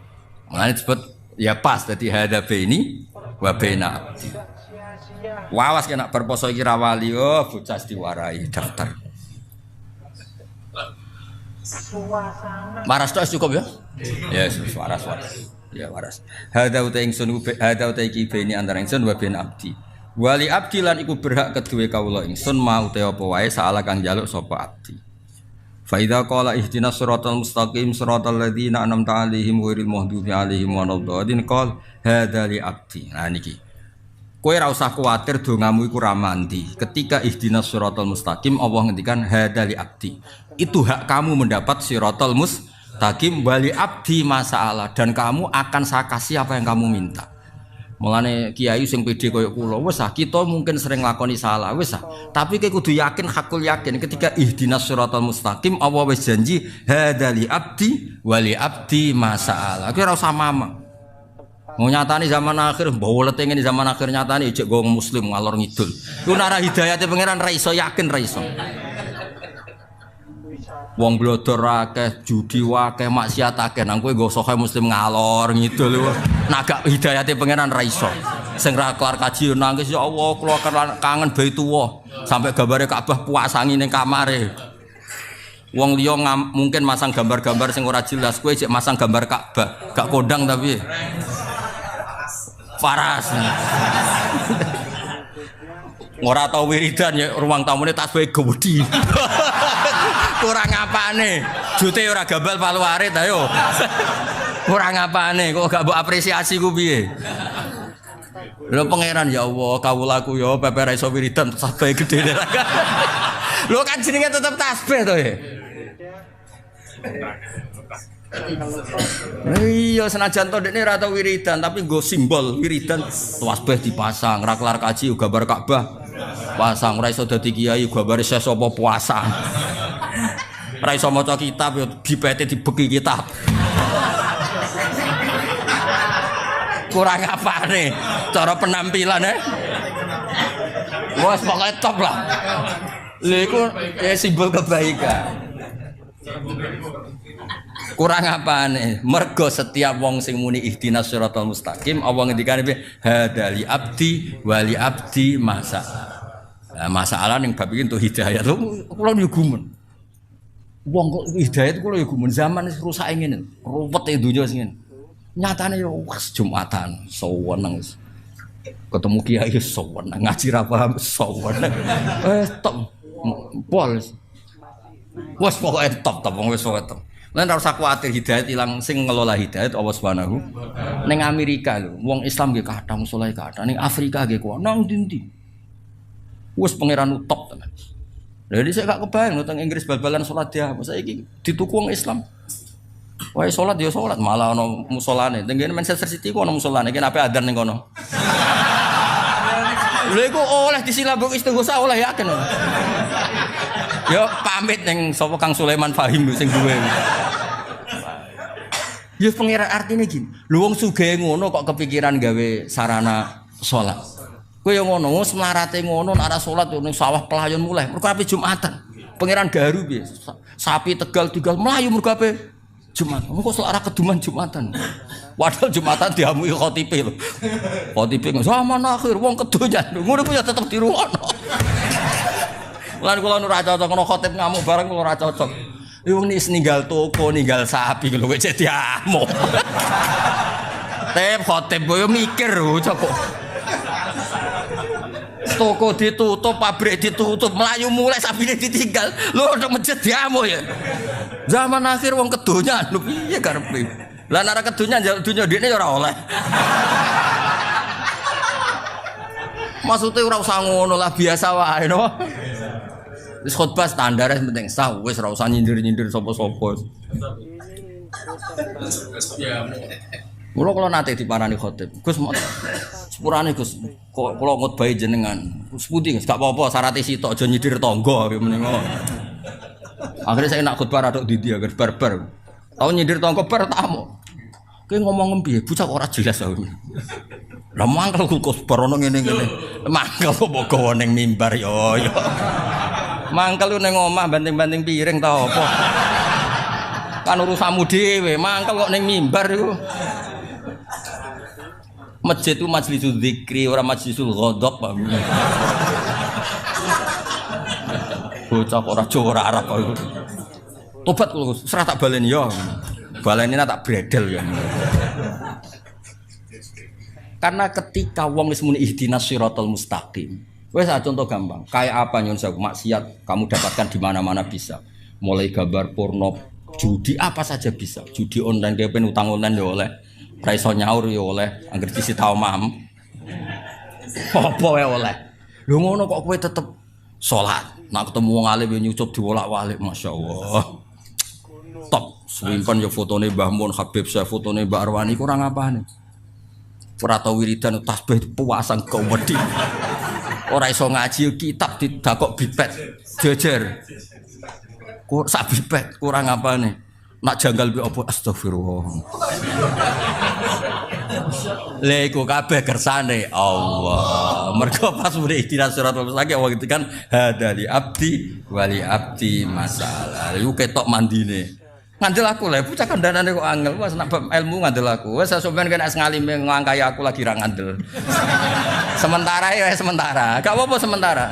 Mulane disebut ya pas dadi hadza baini wa baina abdi. Wawas kena berposo iki ra wali, oh bocah diwarai daftar. Waras tok cukup ya? Ya, waras. Ya waras. Hadza uta ingsun hadza uta iki bene antara ingsun wa ben abdi. Wali abdi lan iku berhak kedue kawula ingsun mau te apa wae saala kang njaluk sapa abdi. Fa idza qala ihdinas siratal mustaqim siratal ladzina an'amta 'alaihim ghairil maghdubi 'alaihim waladdallin qol hadza li abdi. Nah niki. Kowe ora usah kuwatir dongamu iku ra mandi. Ketika ihdinas siratal mustaqim Allah ngendikan hadza li abdi. Itu hak kamu mendapat siratal mustaqim wali abdi masalah dan kamu akan saya kasih apa yang kamu minta. Mulane kiai sing pede koyo kula wis kita mungkin sering lakoni salah wis tapi kowe kudu yakin hakul yakin ketika ihdinas siratal mustaqim Allah wis janji hadza li abdi wali abdi masalah. Kowe ora usah mamang. Mau nyatani zaman akhir, bawa leteng ini zaman akhir nyatani ijek gong muslim ngalor ngidul. Ku nara hidayate pangeran ra iso yakin ra iso. Wong blodor akeh, judi akeh, maksiat akeh. Nang kowe nggo sohe muslim ngalor ngidul lho. Nagak hidayate pangeran ra iso. Sing ra kelar kaji nangis ya Allah, kula kangen Baitullah. Sampai gambare Ka'bah puasangi ning kamare. Wong liya mungkin masang gambar-gambar sing ora jelas, kowe cek masang gambar Ka'bah, gak kondang tapi paras. Ora tau wiridan ya ruang tamune tasbih gede. Kurang apane? Jute ora gambal palu arit ayo. Kurang apane kok gak mbok apresiasi ku piye? Lho pangeran ya Allah, kawulaku ya pepe ra iso wiridan tasbih gede. Lho kan jenenge tetep tasbih to ya. Iya senajan to dekne ora tau wiridan tapi nggo simbol wiridan tasbih dipasang, ra kelar kaji gambar Ka'bah pasang, ora iso dadi kiai gambare ses apa puasa. Ora iso maca kitab ya dipete dibeki kitab. Kurang apane cara penampilan wes pokoke top lah. Lha iku simbol kebaikan. Kurang apane mergo setiap wong sing muni ihdinas siratal mustaqim Allah ngendikane hadali abdi wali abdi masa. Nah, masalah ning bab iki entuk hidayah lho kula yo gumun. Wong kok hidayah kula yo gumun zaman wis rusak ngene. Ruwet e donya sing ngene. Nyatane yo Jumatan sewenang ketemu kiai sewenang ngaji ra paham sewenang. Top pol. Wes pokoke top wong wis pokoke top. Lan ora usah kuwatir hidayat ilang sing ngelola hidayat Allah Subhanahu. Ning Amerika lho, wong Islam nggih kathah musala kathah. Ning Afrika nggih kuwi nang ndi-ndi. Wes pangeran top tenan. Lha iki saya gak kebayang lho teng Inggris bal-balan salat dia. Saiki dituku wong Islam. Wae salat ya salat malah ana musolane. Teng Manchester City ku ana musolane, kene ape adzan ning kono. Lha iku oleh disilabuk istighosa oleh yakin. Yo pamit ning sapa Kang Sulaiman Fahim sing duwe. Ya pengiran artine gini. Lho wong sugih ngono kok kepikiran gawe sarana salat. Kowe yo ngono, wis mlarate ngono nek ora salat ning sawah pelayon mulai. Mergo ape Jumatan. Pangeran garu piye? Sapi Tegal mlayu mergo ape Jumat. Kok ora keduman Jumatan. Padahal Jumatan diamui khotibe lho. Khotibe zaman akhir wong kedonya. Ngono ku ya tetep dirungokno. Lan kula nu ora cocok ngono khotib ngamuk bareng kula ora cocok. Wong nis ninggal toko, ninggal sapi lho kok jadi amuk. Tep khotib yo mikir cocok. Toko ditutup, pabrik ditutup, melayu mulai sapine ditinggal. Lho nek masjid diamuk ya. Zaman akhir wong kedonya lho piye karepe. Lah nek kedonya njaluk dunya dhekne ya ora oleh. Maksudnya ora usah ngono lah biasa wae no. Wis khotbah standar penting sah wis ora usah nyindir-nyindir sapa-sapa. Mula kula nate diparani khotib. Gus sepurane Gus, kok kula ngutbahi jenengan. Gus pundi Gus, gak apa-apa syarat sitok aja nyidir tangga menengo. Akhirnya saya nak khotbah radok didi agar barbar. Tau nyidir tangga bar tamu. Kowe ngomong piye? Bocah ora jelas aku. Lah mangkel Gus barono ngene-ngene. Mangkel kok mbok gawa ning mimbar yo. Mangkel lu ning omah banting-banting piring ta apa? Kan urusanmu dhewe, mangkel kok ning mimbar iku. Masjid itu majlisul dzikri, ora majlisul ghadab. Bocah ora Jawa ora Arab iku. Tobat lho, serah tak baleni yo. Baleni tak bredel ya. Karena ketika wong wis muni ihdinas siratal mustaqim. Wes contoh gampang, kayak apa nyun sewu maksiat kamu dapatkan di mana-mana bisa. Mulai gambar porno, judi apa saja bisa. Judi online kayak pen utang online ya oleh. Ra iso nyaur ya oleh, anggere disita omahmu. Apa wae oleh. Lho ngono kok kowe tetep salat. Nak ketemu wong alim yo nyucup diwolak-walik, masyaallah. Top, simpen yo fotone Mbah Mun, Habib Syekh, fotone Mbak Arwani kurang apane. Ora tau wiridan tasbih puasan kau wedi. Ora iso ngaji kitab didakok bipet jejer. Kok sak bipet kurang apane? Nak janggal bi apa astagfirullah. Lha iku kabeh kersane Allah. Mergo pas muni ihdinas siratal mustaqim Allah itu kan hadali abdi wali abdi masalah. Iku ketok mandine. Ngandel aku lah, bocah kandhanane kok angel. Wes nak ilmu ngandel aku. Wes sampean kena ngalime ngangkai aku lagi ra ngandel. Sementara ya sementara. Gak apa-apa sementara.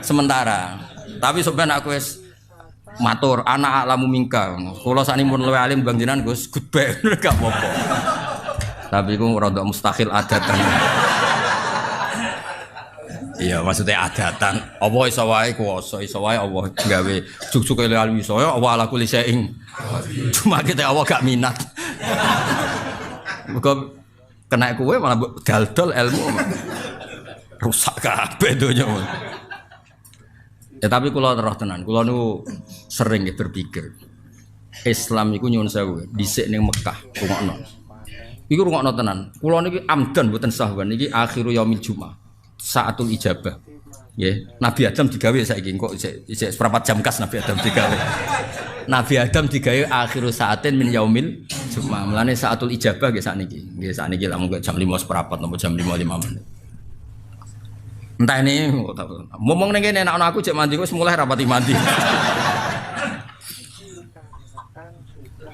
Sementara. Tapi sampean aku wis matur anak alamu mingka. Kula sakniki mun luwih alim Bang jenengan Gus goodbye gak apa-apa. Tapi ku rada mustahil adatan. Iya maksudnya adatan. Apa iso wae kuwasa, iso wae Allah gawe juk-juke alim iso ya Allah ala kulli syai'in. Cuma kita Allah gak minat. Muga kena kowe malah dal-dal ilmu. Rusak kabeh donya. Ya tapi kula terus tenan, kula niku sering berpikir Islam iku nyuwun sewu dhisik ning Mekah rungokno. Iku rungokno tenan. Kula niki amdan mboten sahwan iki akhiru yaumil jumat. Saatul ijabah. Nggih, Nabi Adam digawe saiki kok isih seperempat jam kas Nabi Adam digawe. Nabi Adam digawe akhiru saatin min yaumil jumat. Mulane saatul ijabah nggih sakniki. Nggih sakniki lak mung jam 5 seperempat napa jam 5:05 menit. Entah ini, ngomong ning kene nek ana aku cek mandi wis mulai rapati mandi.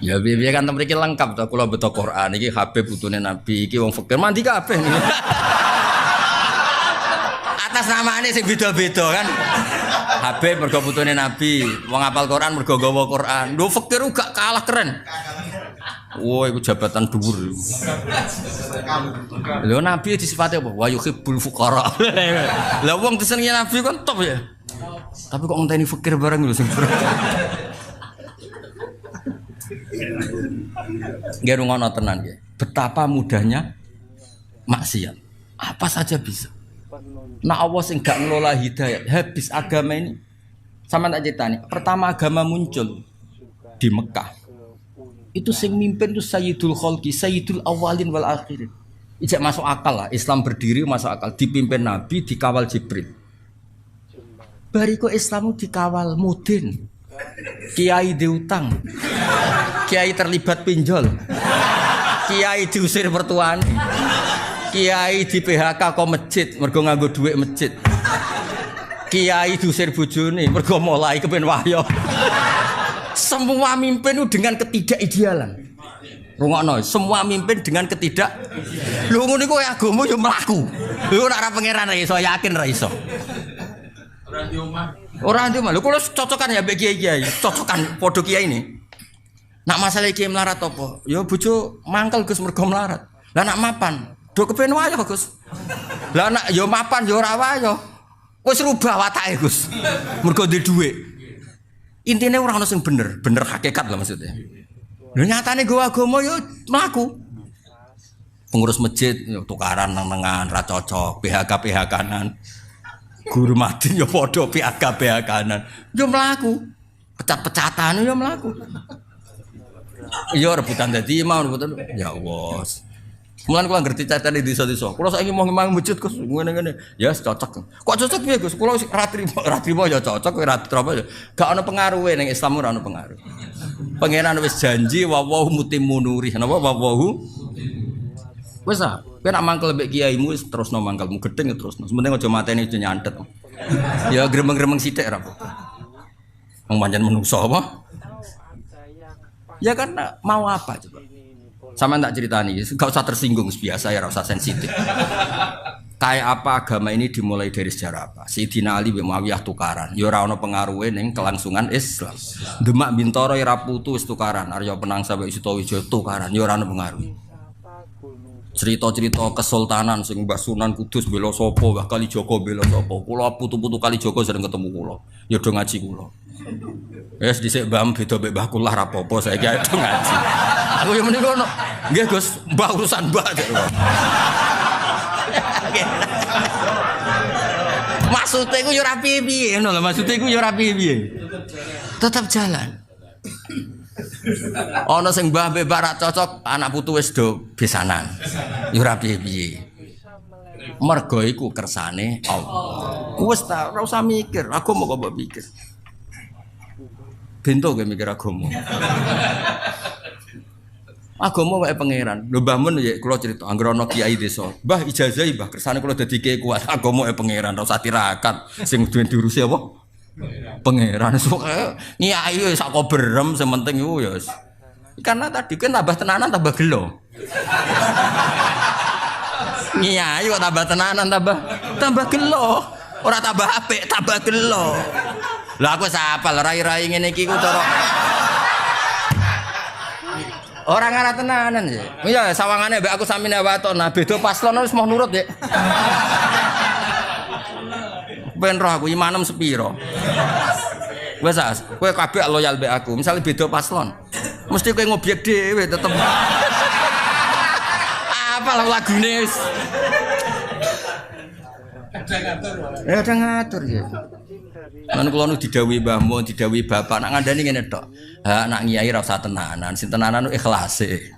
Ya biar kan mriki lengkap to kula beto Quran iki Habib putune Nabi iki wong fakir mandi kabeh niku. Atas namane sing beda-beda kan. Habib mergo putune Nabi, wong hafal Quran mergo gawa Quran. Lho fakir gak kalah keren. Wah, iku jabatan dhuwur. Lho Nabi disifati apa? Wa yuhibbul fuqara. Lah wong disenengi Nabi kan top ya. Tapi kok ngenteni fakir bareng lho sing nggih ngono tenan nggih. Betapa mudahnya maksiat. Apa saja bisa. Nah Allah sing gak ngelola hidayat, habis agama ini. Sama tak ceritani. Pertama agama muncul di Mekah. Itu sing mimpin itu Sayyidul Khalqi, Sayyidul Awalin wal Akhirin. Ijak masuk akal lah, Islam berdiri masuk akal. Dipimpin Nabi, dikawal Jibril. Bariku Islamu dikawal mudin. Kiai diutang. Kiai terlibat pinjol. Kiai diusir mertuane. Kiai di PHK kok masjid, mergo nganggo dhuwit masjid. Kiai diusir bojone, mergo mulai kepen wahyo. Semua mimpin itu dengan ketidakidealan. Rungokno, semua mimpin dengan ketidak. Lho ngono iku agama yo mlaku. Lho nek ora pangeran ra iso yakin ra iso. Ora ndi omah. Lho kula cocokan ya mbek kiai-kiai, cocokan padha kiai ini. Nak masalah kiai melarat apa? Ya bojo mangkel Gus mergo melarat. Lah nak mapan, do kepen wayo Gus. Lah nak ya mapan ya ora wayo. Wis rubah watake Gus. Mergo ndek dhuwit. Intinya orang ono sing bener hakikat lah maksudnya. Lho nyatane go agama yo mlaku. Pengurus masjid yo tukaran nang-nangan ra cocok, PHK-PHK-nan. Guru madin yo padha PHK-PHK-nan. Yo mlaku. Pecat-pecatan yo mlaku. Yo rebutan dadi imam rebutan. Ya Allah. Mulan kula ngerti catane desa-desa. Kula saiki mau ngimang masjid Gus, ngene-ngene. Ya cocok. Kok cocok piye Gus? Kula ra trimo ya cocok, ora trimo ya. Gak ono pengaruhe ning Islam ora ono pengaruh. Pangeran wis janji wa mutimmu nuri. Napa wa wis ah, kowe nak mangkel mbek kiaimu wis terusno mangkelmu gedeng terusno. Sementing aja mateni aja nyantet. Ya gremeng-gremeng sithik ra apa-apa. Wong pancen menungso apa? Ya karena mau apa coba? Sama tak ceritani, gak usah tersinggung biasa ya, rasa sensitif. Kayak apa agama ini dimulai dari sejarah apa? Sayyidina Ali bin Muawiyah tukaran, ya ora ono pengaruhe ning kelangsungan Islam. Demak Bintoro ora putu wis tukaran, Arya Penang sampai Sitowijo tukaran, ya ora ono pengaruh. Cerita-cerita kesultanan sing Mbah Sunan Kudus bela sapa, Mbah Kalijaga bela sapa. Kula putu-putu Kalijaga sering ketemu kula. Ya do ngaji kula. Wes dhisik Mbah beda mbek Mbah kula ra apa-apa, saiki ayo do ngaji. Aku yo muni ngono. Nggih Gus, Mbah urusan Mbah. Maksudnya iku yo ora piye-piye ngono lho, maksudnya iku yo ora piye-piye. Tetap jalan. Ana sing mbah mbek barak cocok, anak putu wis do besanan. Ya ora piye-piye. Mergo iku kersane Allah. Wis ta ora usah mikir, agama kok mbok pikir. Bento kowe mikir agama. Agama wae pangeran. Lho Mbah Mun ya kula cerita anggere ana kiai desa. Mbah ijazahi Mbah kersane kula dadi kiai kuat. Agama wae pangeran ora usah tirakat. Sing duwe diurusi apa? Pangeran. Sok kiai wis sak koberem sing penting iku ya wis. Karena tadi kan tambah tenanan tambah gelo. Kiai kok tambah tenanan tambah gelo. Ora tambah apik, tambah gelo. Lah aku sapal rai-rai ngene iki ku cara orang arah tenanan ya. Iya sawangane mbek aku samine waton. Nah beda paslon wis mau nurut ya. Ben roh aku imanem sepiro. Wes as, kowe kabeh loyal mbek aku. Misale beda paslon. Mesti kowe ngobyek dhewe tetep. Apa lagune wis. Ada ngatur ya. Lan kula nu didhawuhi Mbah Mun, didhawuhi bapak nak ngandani ngene tok. Ha nak ngiyai ra usah tenanan, sing tenanan ikhlase.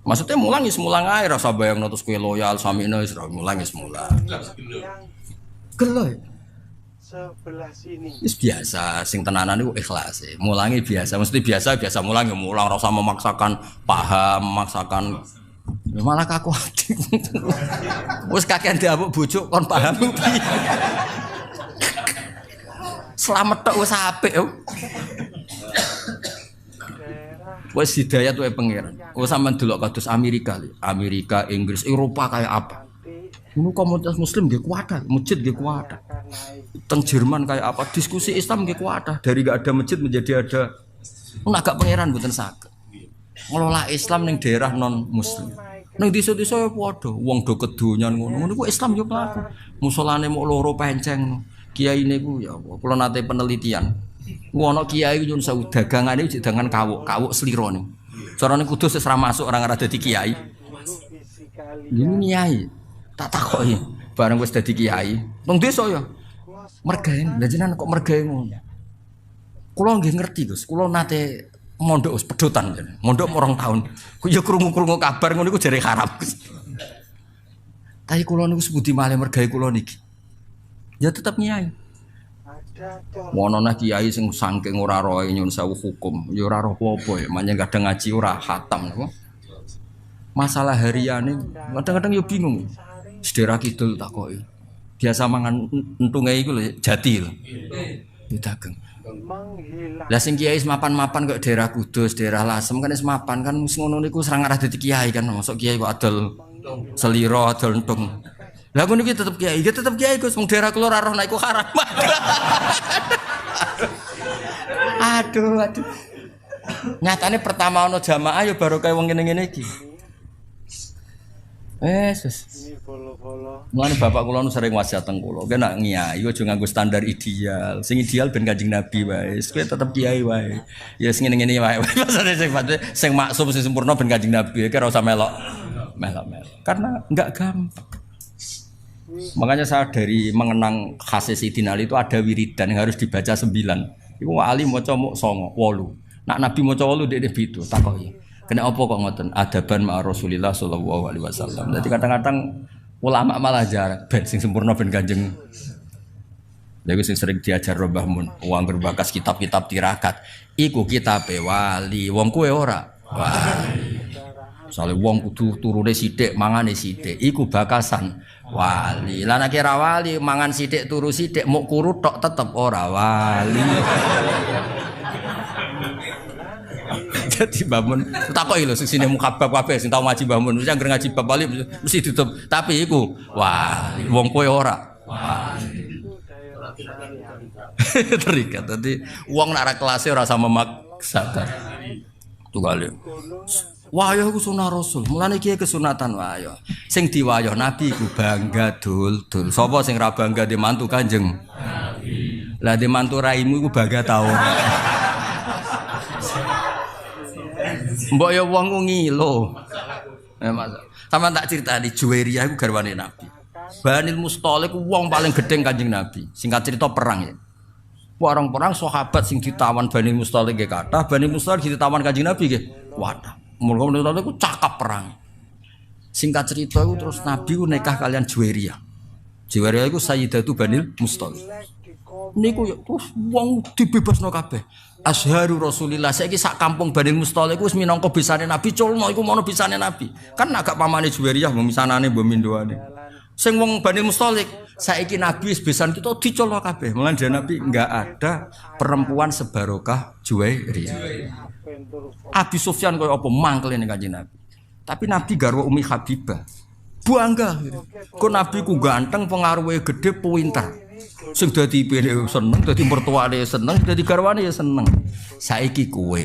Maksudnya mulang wis mulang ae ra usah bayangno terus kowe loyal samine wis mulang wis mulang. Gelo. Sebelah sini. Wis biasa, sing tenanan iku ikhlase. Mulangi biasa, mesti biasa mulang ya mulang ra usah memaksakan paham, memaksakan malah kaku ati. Wis kakean diabuk bojo kon paham piye. Selamat tok wis apik yo. Wis hidayah tuwe pangeran. Wis sampean delok kados Amerika, Inggris, Eropa kayak apa. Ngono komunitas muslim nggih kuat, masjid nggih kuat. Teng Jerman kayak apa, diskusi Islam nggih kuat. Dari enggak ada masjid menjadi ada. Mun agak pangeran mboten saged. Ngelola Islam ning daerah non muslim. Ning desa-desa ya padha, wong do kedonyan ngono. Ngono ku Islam yo mlaku. Musolane mok loro penceng. Kiai niku ya apa? Kula nate penelitian. Ono kiai nyun sewu dagangane dagangan kawuk sliro niku. Carane kudus wis ora masuk orang ora dadi kiai. Ini kiai. Tak takoki, bareng wis dadi kiai. Nang desa ya. Mergaen, lha jenengan kok mergaen ngono. Kula nggih ngerti, Gus. Kula nate mondok wis pedotan. Mondok 2 tahun. Ku ya krungu-krungu kabar ngono iku jare haram, Gus. Tapi kula niku sebudi malih mergae kula niki. Ya tetap nyai. Wono nah kiai sing saking ora roe nyun sewu hukum, ya ora roh apa ya, manyen kadang ngaji ora khatam niku. Masalah hariane kadang-kadang ya bingung. Sedera kidul takoki. Biasa mangan entunge iku lho jati lho. Didageng. Lah sing kiai mapan-mapan kok daerah Kudus, daerah Lasem kan wis mapan kan wis ngono niku serang arah dadi kiai kan. Mosok kiai kok adol seliro adol entung. Lah ngono iki tetep kiai Gus wong daerah kelor roh nek iku haram. Aduh. Nyatane pertama ono jamaah ya baru kaya wong ngene-ngene iki. Sus. Mulane bapak kula nu sering wasiat teng kula, kena ngiyai aja nganggo standar ideal. Sing ideal ben Kanjeng Nabi wae. Kowe tetep kiai wae. Ya sing ngene-ngene wae. Maksudnya sing maksum sing sempurna ben Kanjeng Nabi, kira ora usah melok. Karena enggak gampang. Makanya saya dari mengenang khasnya Sayyidina Ali itu ada wiridan yang harus dibaca 9. Iku Ali maca mok 9, 8. Nak Nabi maca 8 dekne itu takoki. Kena apa kok ngoten? Adaban ma Rasulillah sallallahu alaihi wasallam. Jadi kadang-kadang ulama malah jarak ben sing sempurna ben Kanjeng. Lha iku sing sering diajar Mbah Mun, wong berbakas kitab-kitab tirakat. Iku kitabe wali, wong kowe ora. Wali. Soale wong kudu turune sithik, mangane sithik. Iku bakasan wali. Lah nek ora wali, mangan sithik turu sithik, muk kuru tok tetep ora wali. Jadi Mbah Mun takoki lho sing mukabab kabeh sing tau ngaji Mbah Mun, mesti anggere ngaji bab wali mesti ditutup. Tapi iku wali, wong kowe ora wali. Terikat. Dadi wong nek ora kelase ora sama memaksakan. Tunggal. Wayah iku sunah Rasul. Mulane iki kesunatan wayah. Sing diwayah Nabi iku bangga dul. Sapa sing ra bangga di mantu Kanjeng Nabi? Lah di mantu raimu iku bangga ta ora? Mbok ya wong ku ngilo. Sampeyan tak critani Juwairiyah iku garwane Nabi. Banil Musthalib ku wong paling gedeng Kanjeng Nabi. Singkat cerita perang ya. Perang sahabat sing ditawan Banil Musthalib nggih kathah, Banil Musthalib ditawan Kanjeng Nabi nggih. Wadah. Mulane itu cakap perang. Singkat cerita itu terus Nabi nikah kalian Juwairiyah. Juwairiyah itu Sayyidatu Banil Musthalib. Niku ya terus wong dibebasno kabeh. Azharu Rasulillah saiki sak kampung Bani Musthalib iku wis minangka bisane Nabi culno iku mono bisane Nabi. Kan agak pamane Juwairiyah mbok misanane mbok mindoane. Sing wong Bani Musthalib saiki Nabi wis besan kita diculno kabeh. Mulane dia Nabi enggak ada perempuan sebarokah Juwairiyah. Abi Sufyan koyo apa mangkel ning Kanjeng Nabi. Tapi Nabi garwa Umi Habibah. Bangga gitu. Kok Nabi ku ganteng, pengaruhe gede, pinter. Sing dadi ipine seneng, dadi mertuane seneng, dadi garwane ya seneng. Saiki kowe.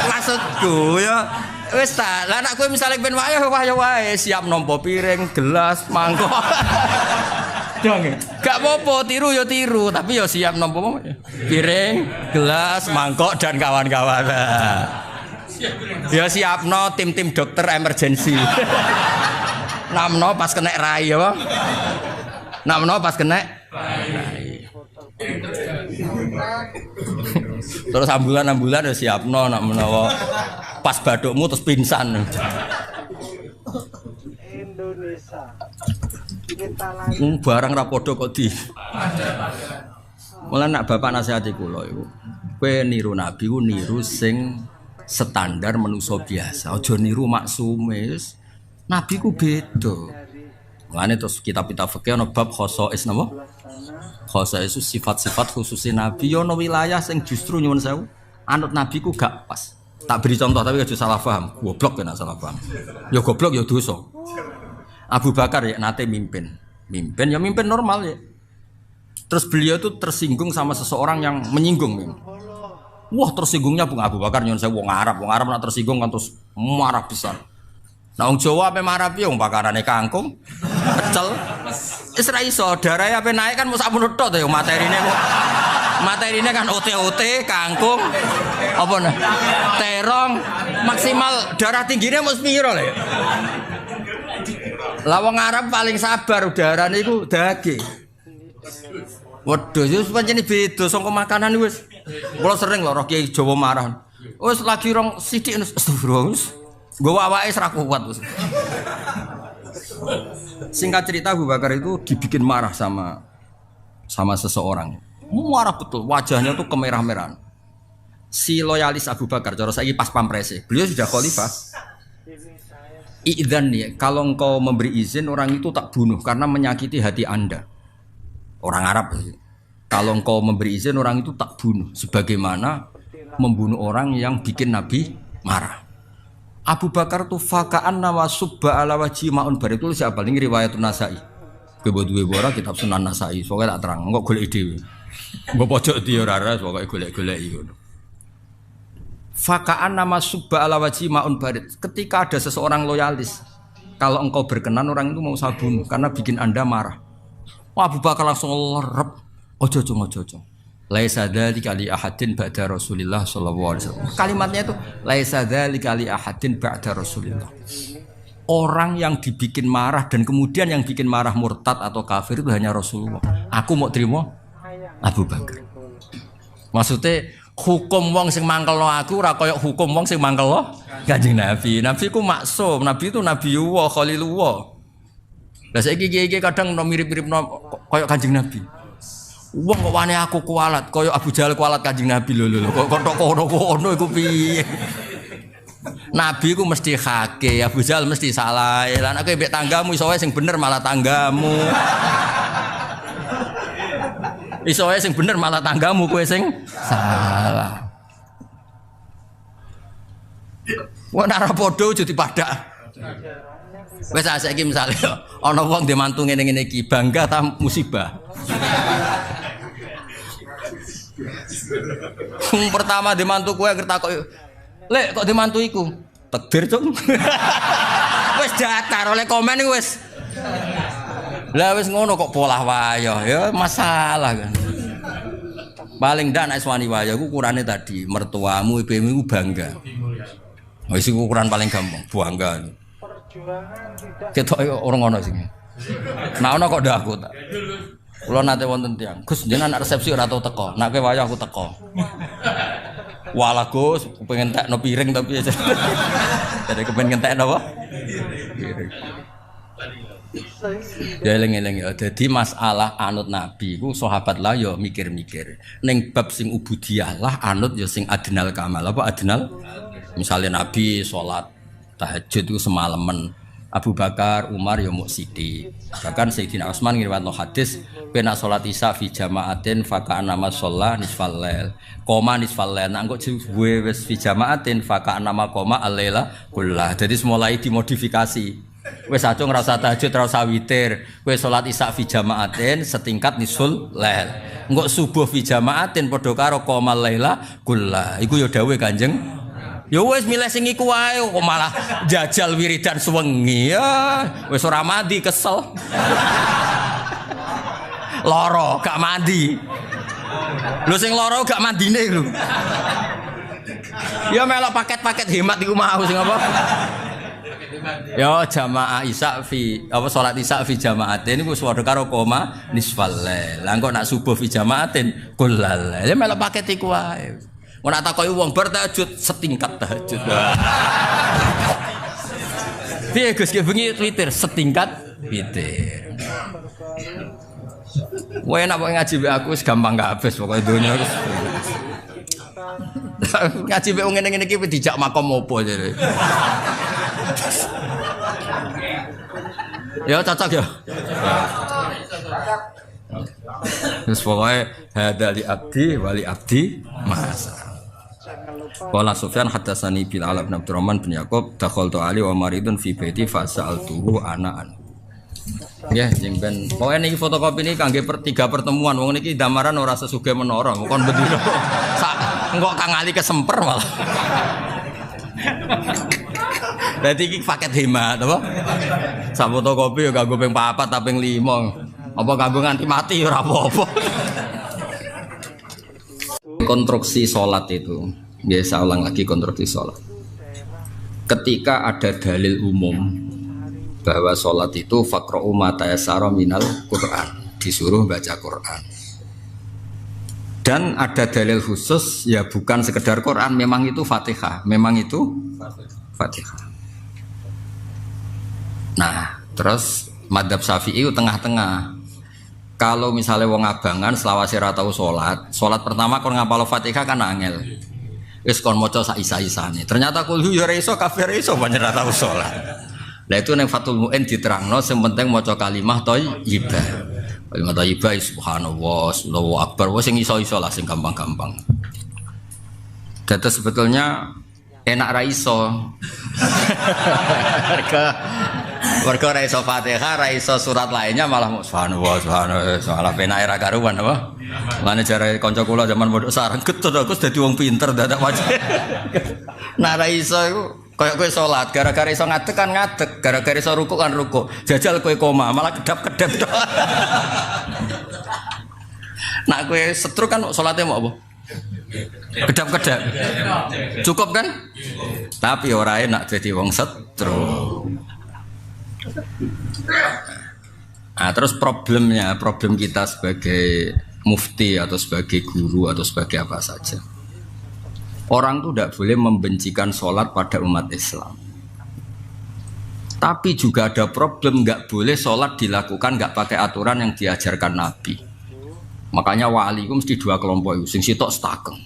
Maksudku ya wis ta, lah nek kowe misale ben wayah wae siap nampa piring, gelas, mangkok. Dong. Gak apa-apa tiru ya tiru, tapi ya siap nampa piring, gelas, mangkok dan kawan-kawan. Ya siapno tim-tim dokter emergency. Namno pas kena rai ya, Bang. Namno pas kena rai. Terus ambulan ya siapno nak menawa pas badukmu terus pingsan. Indonesia. Barang ra padha kok di. Mulane nak bapak nasihati kula iku. Kowe niru Nabi ku niru sing standar manusia biasa. Aja niru maksume. Nabi ku beda. Mulane terus kitab-kitab fikih ana bab khosais napa? Khosais itu sifat-sifat khusus Nabi yo ana wilayah sing justru nyuwun sewu anut Nabi ku gak pas. Tak beri contoh tapi aja salah paham. Goblok kena salah paham. Ya goblok ya dosa. Abu Bakar ya nate mimpin. Mimpin ya mimpin normal ya. Terus beliau tuh tersinggung sama seseorang yang menyinggung. Wah tersinggungnya Bung Abu Bakar nyuwun sewu wong Arab nak tersinggung kan terus marah besar. Nah wong Jawa ape marah piye wong pakarane kangkung, pecel. Wis ra iso darahe ape naik kan mung sakmono tok to ya materine kok. Materine kan ote-ote, kangkung, apa nah? Terong maksimal darah tinggine mesti piro lho. Lah wong Arab paling sabar udarane iku daging. Waduh, wis pancen beda saka makanan wis. Kula sering lho roh Kiai Jawa marah. Wis lagi rong sithik astagfirullah. Gua awake ora kuat wis. Singkat cerita Abu Bakar itu dibikin marah sama seseorang. Marah betul, wajahnya tuh kemerah-merahan. Si loyalis Abu Bakar, cara saiki pas pamprese. Beliau sudah khalifah. Idzan nih, kalau engkau memberi izin orang itu tak bunuh karena menyakiti hati Anda. Orang Arab. Kalau engkau memberi izin orang itu tak bunuh sebagaimana membunuh orang yang bikin Nabi marah. Abu Bakar tuh fakaan nama subba ala wajhi maun barik itu siapa? Ini riwayatun Nasai. Kebetulan bora kitab Sunan Nasai. Soalnya tak terang, enggak golek ide. Enggak pojok dia rara, soalnya golek-golek itu. Fakaan nama subba ala wajhi maun barik. Ketika ada seseorang loyalis, kalau engkau berkenan orang itu mau saya bunuh karena bikin Anda marah. Wah, Abu Bakar langsung lerep. Ojo. Laisa dzalika li ahadin ba'da Rasulillah sallallahu alaihi wasallam. Kalimatnya itu laisa dzalika li ahadin ba'da Rasulillah. Orang yang dibikin marah dan kemudian yang bikin marah murtad atau kafir itu hanya Rasulullah. Aku mau terima Abu Bakar. Maksudnya hukum wong sing mangkelno aku ora kaya hukum wong sing mangkelno Kanjeng Nabi. Nabi ku maksum, Nabi itu Nabiullah, Khalilullah. Lah saiki iki kadang mirip-mirip kaya Kanjeng Nabi. Wong kok wani aku kualat, koyo Abu Jahal kualat Kanjeng Nabi lho. Kok tok kono iku piye? Nabi ku mesti hake, Abu Jahal mesti salah. Lah nek mbek tanggamu iso wae sing bener malah tanggamu. Iso wae sing bener malah tanggamu kowe sing salah. Wong ora padha aja dipadak. Wis saiki misale ana wong dhe mantu ngene-ngene iki bangga ta musibah. Pertama dimantu kowe ngertakok lek kok dimantu iku takdir cung. Wis datar oleh komen iku wis. Lah wis ngono kok polah wayah ya masalah kan. Paling ndak nek wani wayah ku ukurane tadi mertuamu ibumu bangga. Wis iku ukuran paling gampang bangga. Ketok orang ngono sing. Nah ono kok ndak aku tak. Kula nate wonten tiyang, Gus jenengan anak resepsi ora tau teko. Nek kowe wayah aku teko. Walah Gus, pengen entekno piring tapi jadi kepen ngentekno apa? Piring. Ya eling-eling ya. Dadi masalah anut Nabi ku sahabat lah ya mikir-mikir. Ning bab sing ubudiyah lah anut ya sing adnal kamal. Apa adnal? Misalnya Nabi sholat tahajud itu semalaman. Abu Bakar, Umar ya muk sithik. Bahkan Sayyidina Utsman ngriwayatno hadis, "Kena sholat isya fi jama'atin fa ka'anna ma sholla nisfal lail." Koma nisfal lail. Nek kok duwe wis fi jama'atin fa ka'anna ma koma al-laila kullah. Jadi mulai dimodifikasi. Wis aja ngrasa tahajud ora usah witir. Kowe salat isya fi jama'atin setingkat nisful lail. Engko subuh fi jama'atin padha karo qomal laila kullah. Iku ya dawuhe Kanjeng. Ya wis milih sing iku wae kok malah jajal wiridan suwengi. Ya wis ora mandi kesel. Loro gak mandi. Lho sing loro gak mandine lho. Ya melok paket-paket hemat iku mau sing apa? Ya jamaah isya fi apa salat isya fi jamaatin iku padha karo koma nisfal lail. Lah engko nak subuh fi jamaatin kullal. Ya melok paket iku wae. Ora takoki wong bar tahajud setingkat tahajud. Piye Gus ki bengi Twitter setingkat witir. Wae enak kok ngaji mbek aku wis gampang kabeh pokoke donya wis. Ngaji mbek wong ngene-ngene iki dijak makom opo jare. Ya cocok ya. Terus pokoknya hadali abdi wali abdi masa. Qala Sufyan hadatsani bil Ala bin Abdurrahman bin Yaqub dakhaltu ali wa maridun fi baiti fa sa'altuhu anaan. Nggih jeng ben pokoke niki fotokopi niki kangge 3 pertemuan wong niki damaran ora sesugih menara kon bendina. Engko Kang Ali kesemper malah. Dadi iki paket hemat apa? Sak fotokopi ya kanggo ping 4 ta ping 5. Apa kanggo nganti mati ora apa-apa. Konstruksi salat itu, biasa ulang lagi konstruksi salat. Ketika ada dalil umum bahwa salat itu faqra'u ma tayassara minal Qur'an, disuruh baca Quran. Dan ada dalil khusus ya bukan sekedar Quran, memang itu Fatihah, memang itu Fatihah. Nah, terus madzhab Syafi'i itu tengah-tengah. Kalau misalnya wong abangan selawase ra tau salat pertama kon ngapal Fatihah kan angel. Wis kon maca sak isa-isane. Ternyata kulhu ya ora iso kafir iso banyak ra tau salat. Lah itu ning Fathul Mu'in diterangno sing penting maca kalimah thayyibah. Kalimah thayyibah subhanallah, Allahu akbar, wis sing iso-iso lah sing gampang-gampang. Dados sebetulnya enak ra iso. Mergo ra iso Fatihah, ra iso surat lainnya malah subhanallah, malah penake ra karuan apa. Mane jare kanca kula zaman pondok sareng getut aku dadi wong pinter dadak wae. Nah ra iso iku kaya kowe salat gara-gara iso ngadeg kan ngadeg, gara-gara iso rukuk kan rukuk. Jajal kowe koma malah kedap-kedap tok. Nah kowe setruk kan salate mau apa? Kedap-kedap. Cukup kan? Tapi ora enak dadi wong setruk. Nah, terus problem kita sebagai mufti atau sebagai guru atau sebagai apa saja, orang tuh tidak boleh membencikan sholat pada umat Islam. Tapi juga ada problem nggak boleh sholat dilakukan nggak pakai aturan yang diajarkan Nabi. Makanya wali itu mesti 2 kelompok itu. Sing sitok stakeng,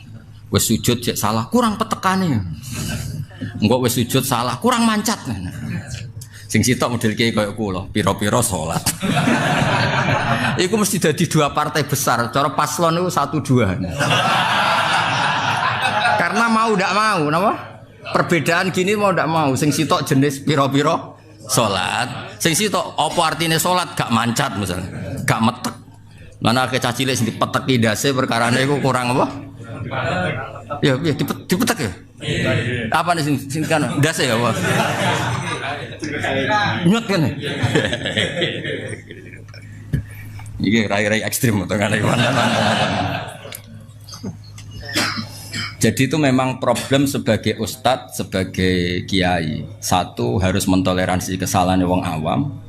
wes sujud cek salah kurang petekane, enggak wes sujud salah kurang mancat. Sing sitok model kiai koyo kula, pira-pira salat. Iku mesti dadi 2 partai besar. Cara paslon itu 1-2. Karena mau ndak mau, napa? Perbedaan gini mau ndak mau. Sing sitok jenis pira-pira salat. Sing sitok apa artine salat gak mancat misalnya, gak metek. Mana cah cilik sing dipeteki ndase perkarane iku kurang apa? Ya, dipetek ya. Apa nih sing kan ndase ya, Pak? Nyut kan? Iki rai-rai ekstrim atau kan? Jadi itu memang problem sebagai ustadz, sebagai kiai. Satu harus mentoleransi kesalahan wong awam,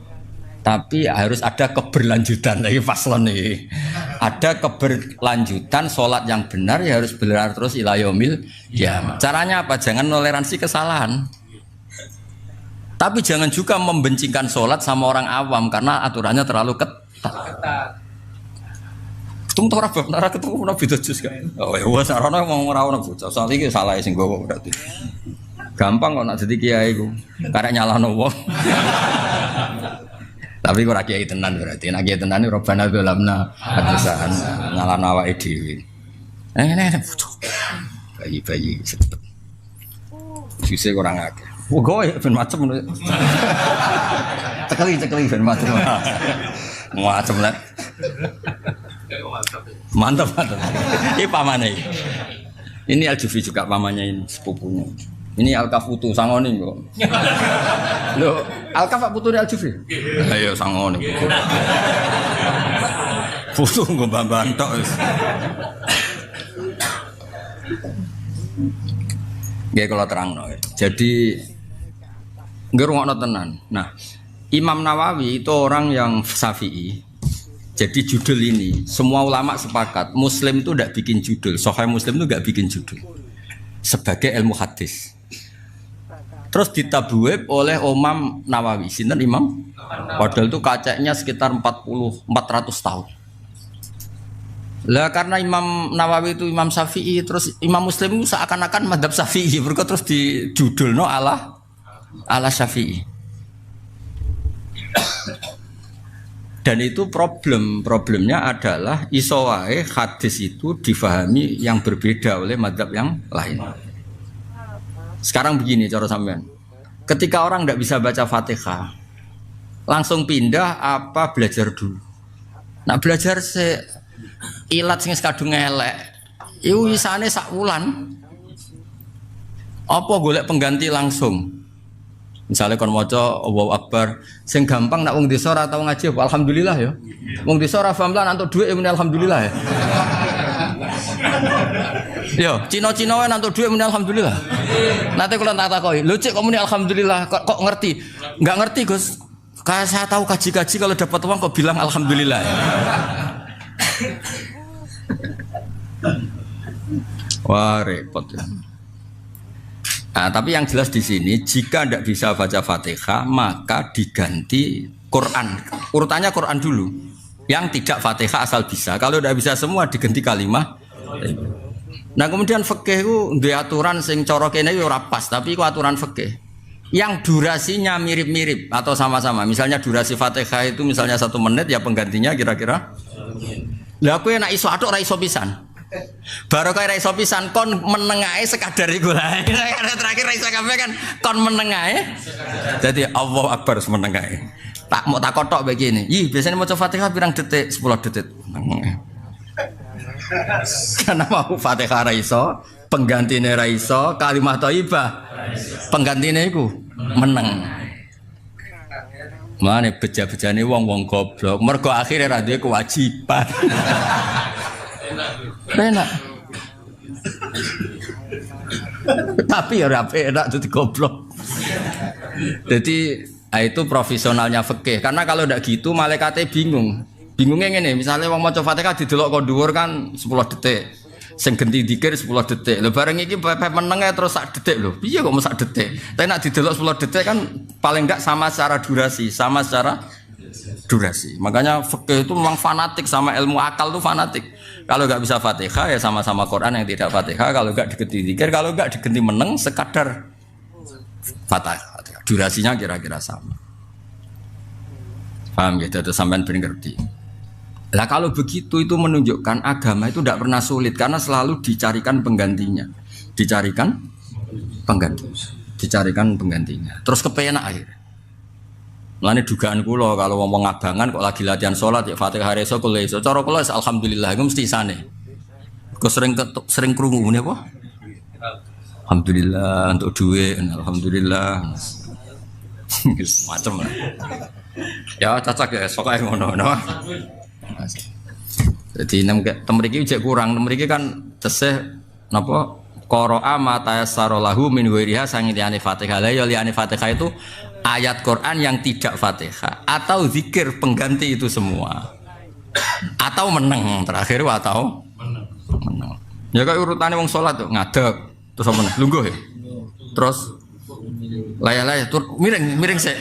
tapi harus ada keberlanjutan lagi faslon nih. Ada keberlanjutan sholat yang benar ya harus benar terus ila yaumil kiamat. Caranya apa? Jangan toleransi kesalahan. Tapi jangan juga membencikan sholat sama orang awam karena aturannya terlalu ketat. Ketemu orang benar ketemu nabi jus kan. Oh ya wes arana mau ngerawon bocah. Soal iki salah sing gowo berarti. Gampang kok nak jadi kiai ku. Karek nyalahno wong. Tapi kok ora kiai tenan berarti. Nek kiai tenan robana dolamna hadisan nyalahno awake dhewe. Nek bocah. Bayi-bayi cepet. Sise kurang akeh. Wogo ben macem ngono. Cekeli ben macem. Macem lah. Mantap. Ini pamannya. Ini Al-Jufri juga pamannya ini sepupunya. Ini Al-Kafutu sangone kok. Lho, Al-Kaf putune Al-Jufri. Ayo sangone. Putu nggo mbah-mbah tok wis. Nggih kula terangno. Jadi ngerungokno tenan. Nah, Imam Nawawi itu orang yang Syafi'i. Jadi judul ini semua ulama sepakat Muslim itu tidak bikin judul, Sahih Muslim itu nggak bikin judul sebagai ilmu hadis. Terus ditabwib oleh Imam Nawawi. Sinten Imam? Padahal itu kacanya sekitar 400 tahun. Lah karena Imam Nawawi itu Imam Syafi'i, terus Imam Muslim itu seakan-akan madzhab Syafi'i, berikut terus di judulno ala Syafi'i. Dan itu problemnya adalah iso wae hadis itu difahami yang berbeda oleh madzhab yang lain. Sekarang begini cara sampean. Ketika orang tidak bisa baca Fatihah, langsung pindah apa belajar dulu? Nah belajar ilat sing kadung elek. Iku isane sak wulan. Apa golek pengganti langsung? Misalnya kon maca Allahu Akbar, sing gampang nak wong desa ora tau ngaji, alhamdulillah ya. Wong desa ora paham lan antuk dhuwit muni alhamdulillah ya. Yo, Cina-Cina wae antuk dhuwit muni alhamdulillah. Nanti kula tak takoki, lho cik kok muni alhamdulillah, kok ngerti? Enggak ngerti, Gus. Kayak saya tahu kaji-kaji kalau dapat uang kok bilang alhamdulillah ya. Wah, repot ya. Nah, tapi yang jelas di sini jika tidak bisa baca Fatihah maka diganti Quran. Urutannya Quran dulu. Yang tidak Fatihah asal bisa. Kalau tidak bisa semua diganti kalimah. Nah, kemudian fikih itu ada aturan sing cara kene yo ora pas, tapi itu aturan fikih. Yang durasinya mirip-mirip atau sama-sama. Misalnya durasi Fatihah itu misalnya 1 menit ya penggantinya kira-kira. Lah kowe nek iso atuk ora iso pisan. Baru kaya raiso pisan kon menengahe sekadar iku lah. Terakhir raiso kabeh kan kon menengahe. Jadi Allahu Akbar menengahe. Tak mau tak kotok begini. Ih, biasanya maca Fatihah pirang detik? 10 detik. Karena mau Fatihah raiso, penggantine raiso, kalimat thayyibah. Penggantine iku meneng. Mane beja-bejane wong-wong goblok. Mergo akhire ra duwe kewajiban. Enak. Tapi ya rapi enak jadi goblok. Jadi itu profesionalnya fikih. Karena kalau tidak gitu malaikatnya bingung. Bingungnya ngene, misalnya wong maca Fatihah didelok kok dhuwur kan 10 detik. Sing genti dikir 10 detik. Lho bareng iki pepe menenge terus sak detik lho. Piye kok mau sak detik? Tapi nek didelok 10 detik kan paling enggak sama secara durasi, sama secara durasi. Makanya fikih itu memang fanatik sama ilmu akal itu fanatik. Kalau enggak bisa Fatihah ya sama-sama Quran yang tidak Fatihah, kalau enggak digenti zikir, kalau enggak digenti meneng sekadar Fatihah. Durasinya kira-kira sama. Paham ya? Itu sampean ben ngerti. Lah kalau begitu itu menunjukkan agama itu tidak pernah sulit karena selalu dicarikan penggantinya. Dicarikan penggantinya. Terus kepenak akhirnya. Mulane dugaan kula kalau wong abangan kok lagi latihan salat ya Fatihah reso kula iso. Cara kula alhamdulillah iku mesti sane. Kok sering krungu ngene apa? Alhamdulillah untuk duit, alhamdulillah. Macam lah. Ya cacak ya sok ae ngono. Jadi temriki jek kurang, temriki kan tesih napa qara'a ma tayassara lahu min ghairiha sang liyane Fatihah. La ya liyane Fatihah itu ayat Quran yang tidak Fatihah atau zikir pengganti itu semua. Atau meneng terakhir atau meneng. Ya kayak urutannya wong salat tuh ngadeg terus apa meneh? Lungguh ya. Terus Layah miring sik.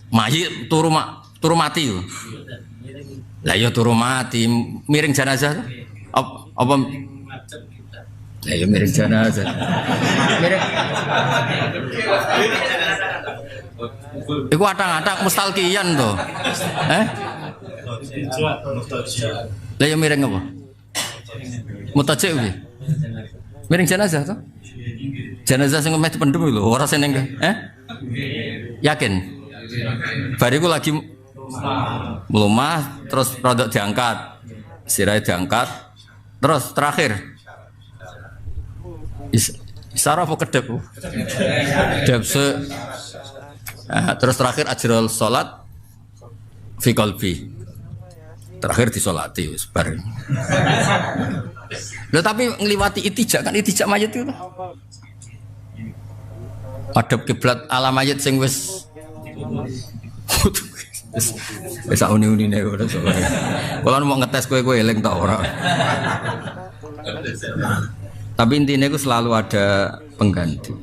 Mayit turu mati yo. Lah ya turu mati, miring jenazah. Apa lah ya miring jenazah. Miring. Iku atang-atang mustalqiyan to. Lah ya miring apa? Mutajik kuwi. Miring jenazah to? Jenazah sing meh dipendhem lho, ora sing Yakin? Bariku lagi melumah terus produk diangkat. Sirahnya diangkat. Terus terakhir isara apa kedep? Kedep terus terakhir ajrul salat fi qalbi. Terakhir disolati wis bar. Lho tapi ngliwati itijak kan itijak mayit itu. Madhep kiblat ala mayit sing wis wis uni-unine ora soalé. Kalau mau ngetes kowe eling ta ora. Tapi intinya itu selalu ada pengganti.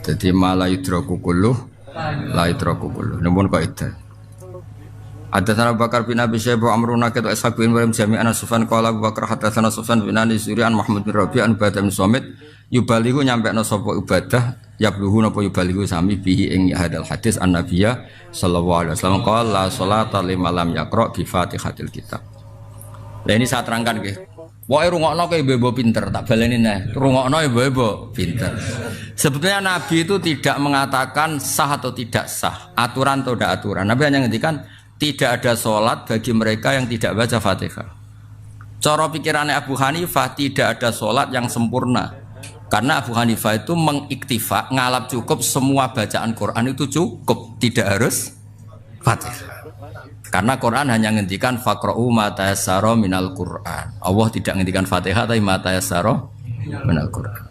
Jadi malah yudroku kulluh, la yudroku kulluh. Namun kok itu. Hadatsana Bakar bin Abi Syaibah Amrun Nakit wa Ishaq bin Ibrahim Jami'an Sufyan qala Abu Bakar hadatsana Sufyan bin Ani Surian Muhammad bin Rabi' an Ubadah bin Samit yubalihu nyampekno sapa Ubadah yabluhu napa yubalihu sami bihi ing hadal hadis an Nabiyya sallallahu alaihi wasallam qala la sholata liman lam yaqra bi Fatihatil Kitab. Lah ini saya terangkan nggih. Wae rungokno kowe ibu pinter tak baleni neh. Rungokno ibu pinter. Sebetulnya Nabi itu tidak mengatakan sah atau tidak sah, aturan atau tidak aturan. Nabi hanya ngendikan tidak ada sholat bagi mereka yang tidak baca Fatihah. Cara pikirannya Abu Hanifah tidak ada sholat yang sempurna. Karena Abu Hanifah itu mengiktifa, ngalap cukup semua bacaan Quran itu cukup, tidak harus Fatihah. Karena Quran hanya ngendikan faqra'u ma tayassara minal Quran. Allah tidak ngendikan Fatihah tapi ma tayassara minal Quran.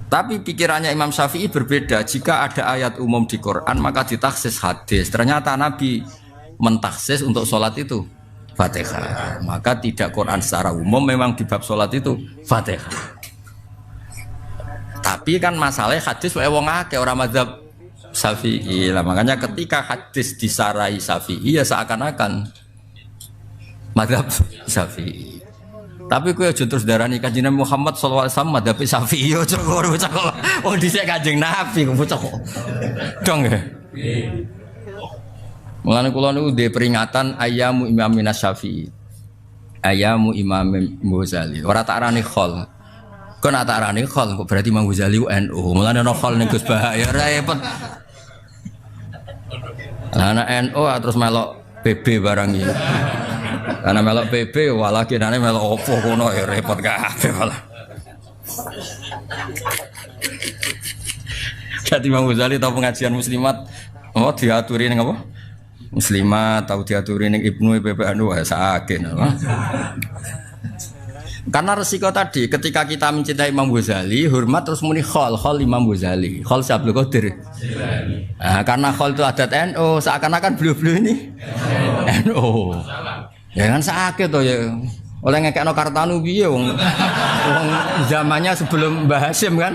Tapi pikirannya Imam Syafi'i berbeda. Jika ada ayat umum di Quran maka ditaksis hadis. Ternyata Nabi mentaksis untuk sholat itu Fatihah. Maka tidak Quran secara umum memang di bab sholat itu Fatihah. Tapi kan masalahnya hadis wae wong akeh ora mazhab Syafi'i lah. Makanya ketika hadis disarai Syafi'i ya seakan-akan mazhab Syafi'i. Tapi kowe aja terus darani Kanjeng Muhammad sallallahu alaihi wasallam mazhab Syafi'i yo bocah kok. Oh dhisik Kanjeng Nabi kok bocah kok. Dong ya. Mulane kula niku ndek peringatan ayamu Imam Syafi'i. Ayamu Imam Ghazali. Ora tak arani khol. Kok nak tak arani khol kok berarti Imam Ghazali NU. Mulane ana khol ning Gus bahaya repot. Anak NU terus melok PB barang iki. Karena melok PB walah kinane melok opo kono ya repot kabeh malah. Jadi Imam Ghazali tau pengajian muslimat oh diaturi ning apa? Muslimat tau diaturi ning Ibnu PPNU sakit. Karena resiko tadi ketika kita mencintai Imam Ghazali hormat terus muni khol Imam Ghazali khol Syabdul Qadir. Nah, karena khol itu adat NU seakan-akan beliau-beliau ini NU. Ya kan sakit toh ya. Oleh ngekekno Kartanu piye wong zamannya sebelum Mbah Hasyim kan.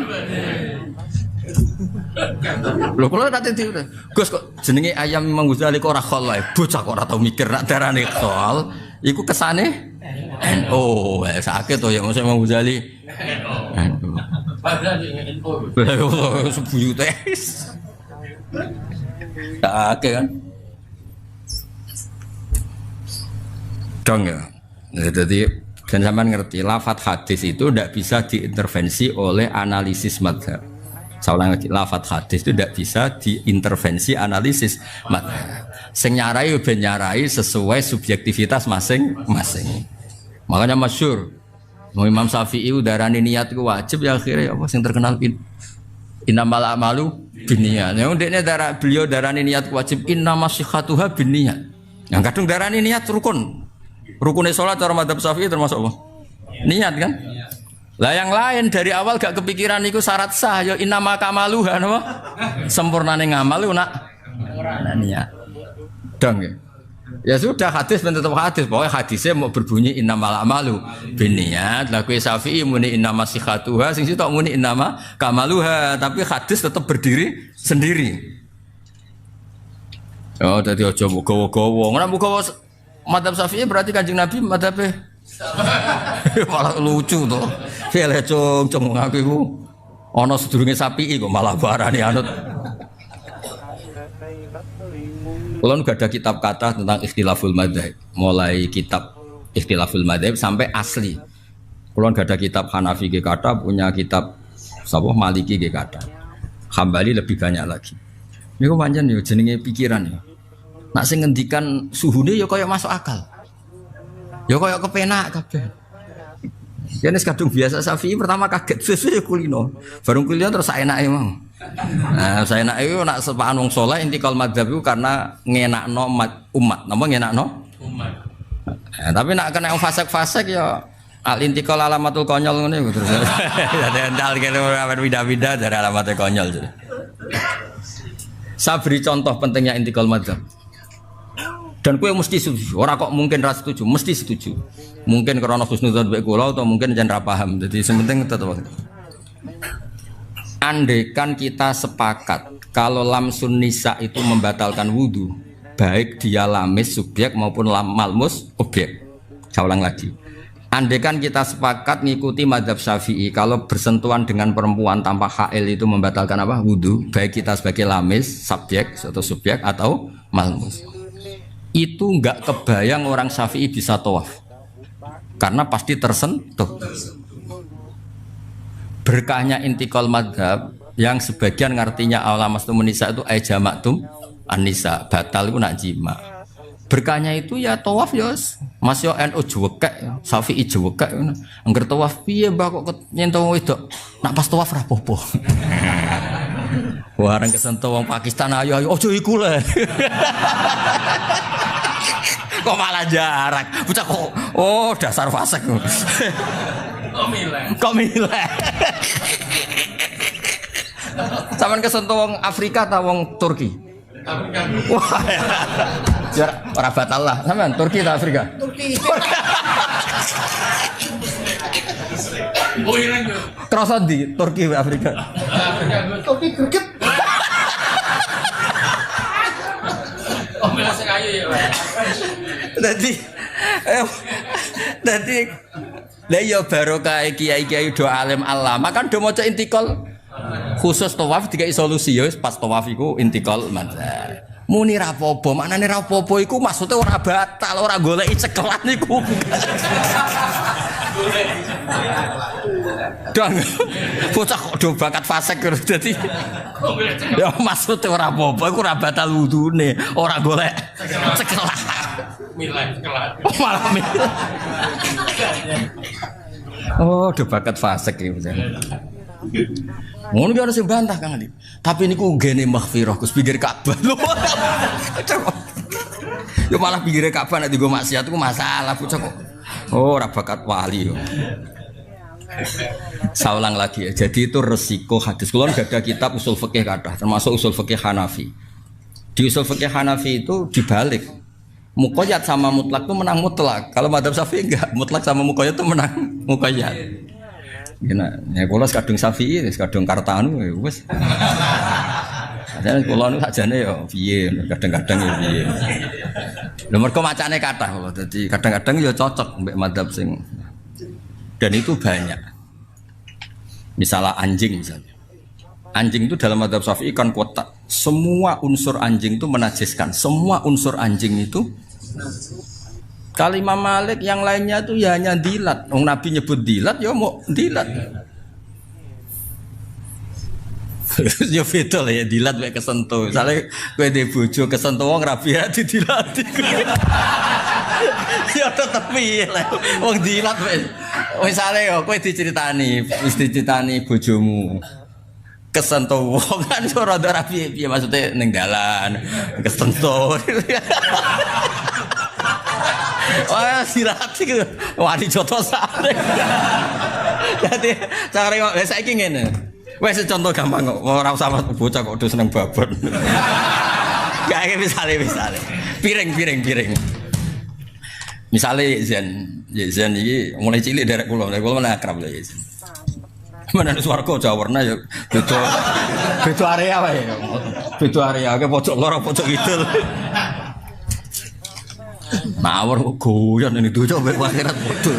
Lho kula tak tadi Gus kok jenenge ayam Imam Ghazali kok ora khol wae. Bocah kok ora tau mikir nak darane khol. Iku kesane NU. Sakit to ya mosok Imam Ghazali. NU. Padahal NU. Lah sebuyute. Sakit kan. Dong ya. Jadi dan zaman ngerti lafadz hadis itu tidak bisa diintervensi oleh analisis mazhab. Saya ulang lagi, lafadz hadis itu tidak bisa diintervensi analisis mazhab. Sing nyarai ben nyarai sesuai subjektivitas masing-masing. Makanya masyhur Imam Syafi'i udarani niat itu wajib ya akhirnya apa sing terkenal innamal a'malu binniyat. Ya ndekne beliau darani niat wajib innamasihatuha binniyat. Yang kadung darani niat rukun. Rukunnya sholat cara madzhab Syafi'i termasuk apa? Niat kan? Lah yang lain dari awal gak kepikiran itu syarat sah ya innama kamaluha napa? Sempurnane ngamal nak niat. Dong ya. Ya sudah hadis ben tetep hadis. Pokoknya hadisnya mau berbunyi innamal a'malu binniyat. Lah kowe Syafi'i muni innamas sihhatuha, sing sitok muni innama kamaluha, tapi hadis tetap berdiri sendiri. Oh, dadi aja gowo-gowo. Ora gowo madzhab Syafi'i berarti Kanjeng Nabi madzhabe malah lucu to. Fele cung aku iku ana sedurunge Syafi'i kok malah barani anut. Kalau nggak ada kitab kata tentang ikhtilaful madzhab, mulai kitab ikhtilaful madzhab sampai asli. Kalau nggak ada kitab Hanafi ge kata, punya kitab sapa Maliki ge kata. Hambali lebih banyak lagi. Niku pancen yo jenenge pikiran ya. Nak sing ngendikan suhune ya kaya masuk akal. Ya kaya kepenak kabeh. Yen kadung biasa Syafi'i pertama kaget sesuai kulino. Bareng kulino terus saenake mang. Nah, saenake iku nak sepaan wong saleh intikal madzhab iku karena ngenakno umat. Napa ngenakno? Umat. Nah, tapi nak kena wong fasik-fasik ya al intikal alamatul konyol ngene iku terus. Dadi ental kene ora pindah-pindah dari alamatul konyol. Saya beri contoh pentingnya intikal madzhab. Dan kowe mesti setuju, ora kok mungkin ra setuju, mesti setuju. Mungkin karena husnudzon mbek kula atau mungkin jangan ra paham. Jadi sementing tetep. Andaikan kita sepakat kalau lamsun nisa itu membatalkan wudu, baik dia lamis subjek maupun malmus objek. Saya ulang lagi. Andaikan kita sepakat ngikuti madzhab Syafi'i kalau bersentuhan dengan perempuan tanpa hail itu membatalkan apa? Wudu, baik kita sebagai lamis, subjek atau subjek atau malmus. Itu enggak kebayang orang Syafi'i bisa tawaf karena pasti tersentuh. Berkahnya intikal madhab yang sebagian ngartinya awla mastum nisa itu jamaktum an-nisa, batal itu nak jima. Berkahnya itu ya tawaf ya Mas yo NU jewekek, Syafi'i jewekek. Angger tawaf piye mbah kok nyentuh wedok. Nak pas tawaf ra apa-apa. Warang kesentuh wong Pakistan ayo aja iku le. Kok malah jarak. Bocah kok oh dasar fasik. Kok milih. Sampeyan kesentuh wong Afrika ta wong Turki? Afrika. Wah. Ya ora batal lah. Sampeyan Turki ta Afrika? Turki. Oh ireng yo. Krasa di Turki Afrika. Turki greget. Oh sing ayu ya. Dadi lah ya barokah kiai-kiai do alim alama kan do maca intikal khusus tawaf dikai solusi ya pas tawaf iku intikal madzhab. Muni ra apa-apa, maknane ra apa-apa iku maksude ora batal, ora goleki cekelan niku. Dan bocah kok do bakat fasik dadi ya maksude ora apa-apa iku ora batal wudune, ora golek cekelan. Milih cekelan. Oh malah milih. Oh, do bakat fasik iki bocah. Ngono ki ana sing bantah Kang Ali. Tapi niku gene maghfirah Gus pinggir Ka'bah. Yo malah pinggir Ka'bah nek dienggo maksiat iku masalah bocah kok. Oh, ora bakat wali yo. Saulang lagi ya. Jadi itu resiko hadis. Kulo enggak ada kitab usul fikih kathah, termasuk usul fikih Hanafi. Di usul fikih Hanafi itu dibalik. Muqayyad sama mutlak itu menang mutlak. Kalau madzhab Syafi'i enggak, mutlak sama muqayyad itu menang muqayyad. Ya kula kadung Syafi'i, kadung Kartanu wis. Sajane kula nu sakjane ya piye, kadang-kadang ya piye. Lha mergo macane kathah kula, dadi kadang-kadang ya cocok mbek madzhab sing. Dan itu banyak. Misalnya anjing misalnya. Anjing itu dalam madzhab Syafi'i kan kotak. Semua unsur anjing itu menajiskan. Semua unsur anjing itu Kalimah Malik yang lainnya itu ya hanya dilat. Nabi nyebut dilat, ya mau dilat. Ya betul ya dilat kayak kesentuh. Misalnya gue di bojo kesentuh wong rabi hati dilat. Ya tetep piye lah. Wong dilat misalnya ya gue diceritani bojomu kesentuh wong kan ora rabi piye maksudnya ning dalan kesentuh. Wah, sirati ku. Wah, dijoto sare. Dadi cara kok saiki ngene. Wes contoh gampang kok. Ora usah bocah kok udah seneng babon. Kayak misale. piring. Misalnya Zen ini mulai cilik derek kula mana akrab ya Zen. Mana swarga Jawarna ya beda area wae. Beda area ke pojok lor pojok kidul. Mawar guyon ini dojo mbek akhirat bodho.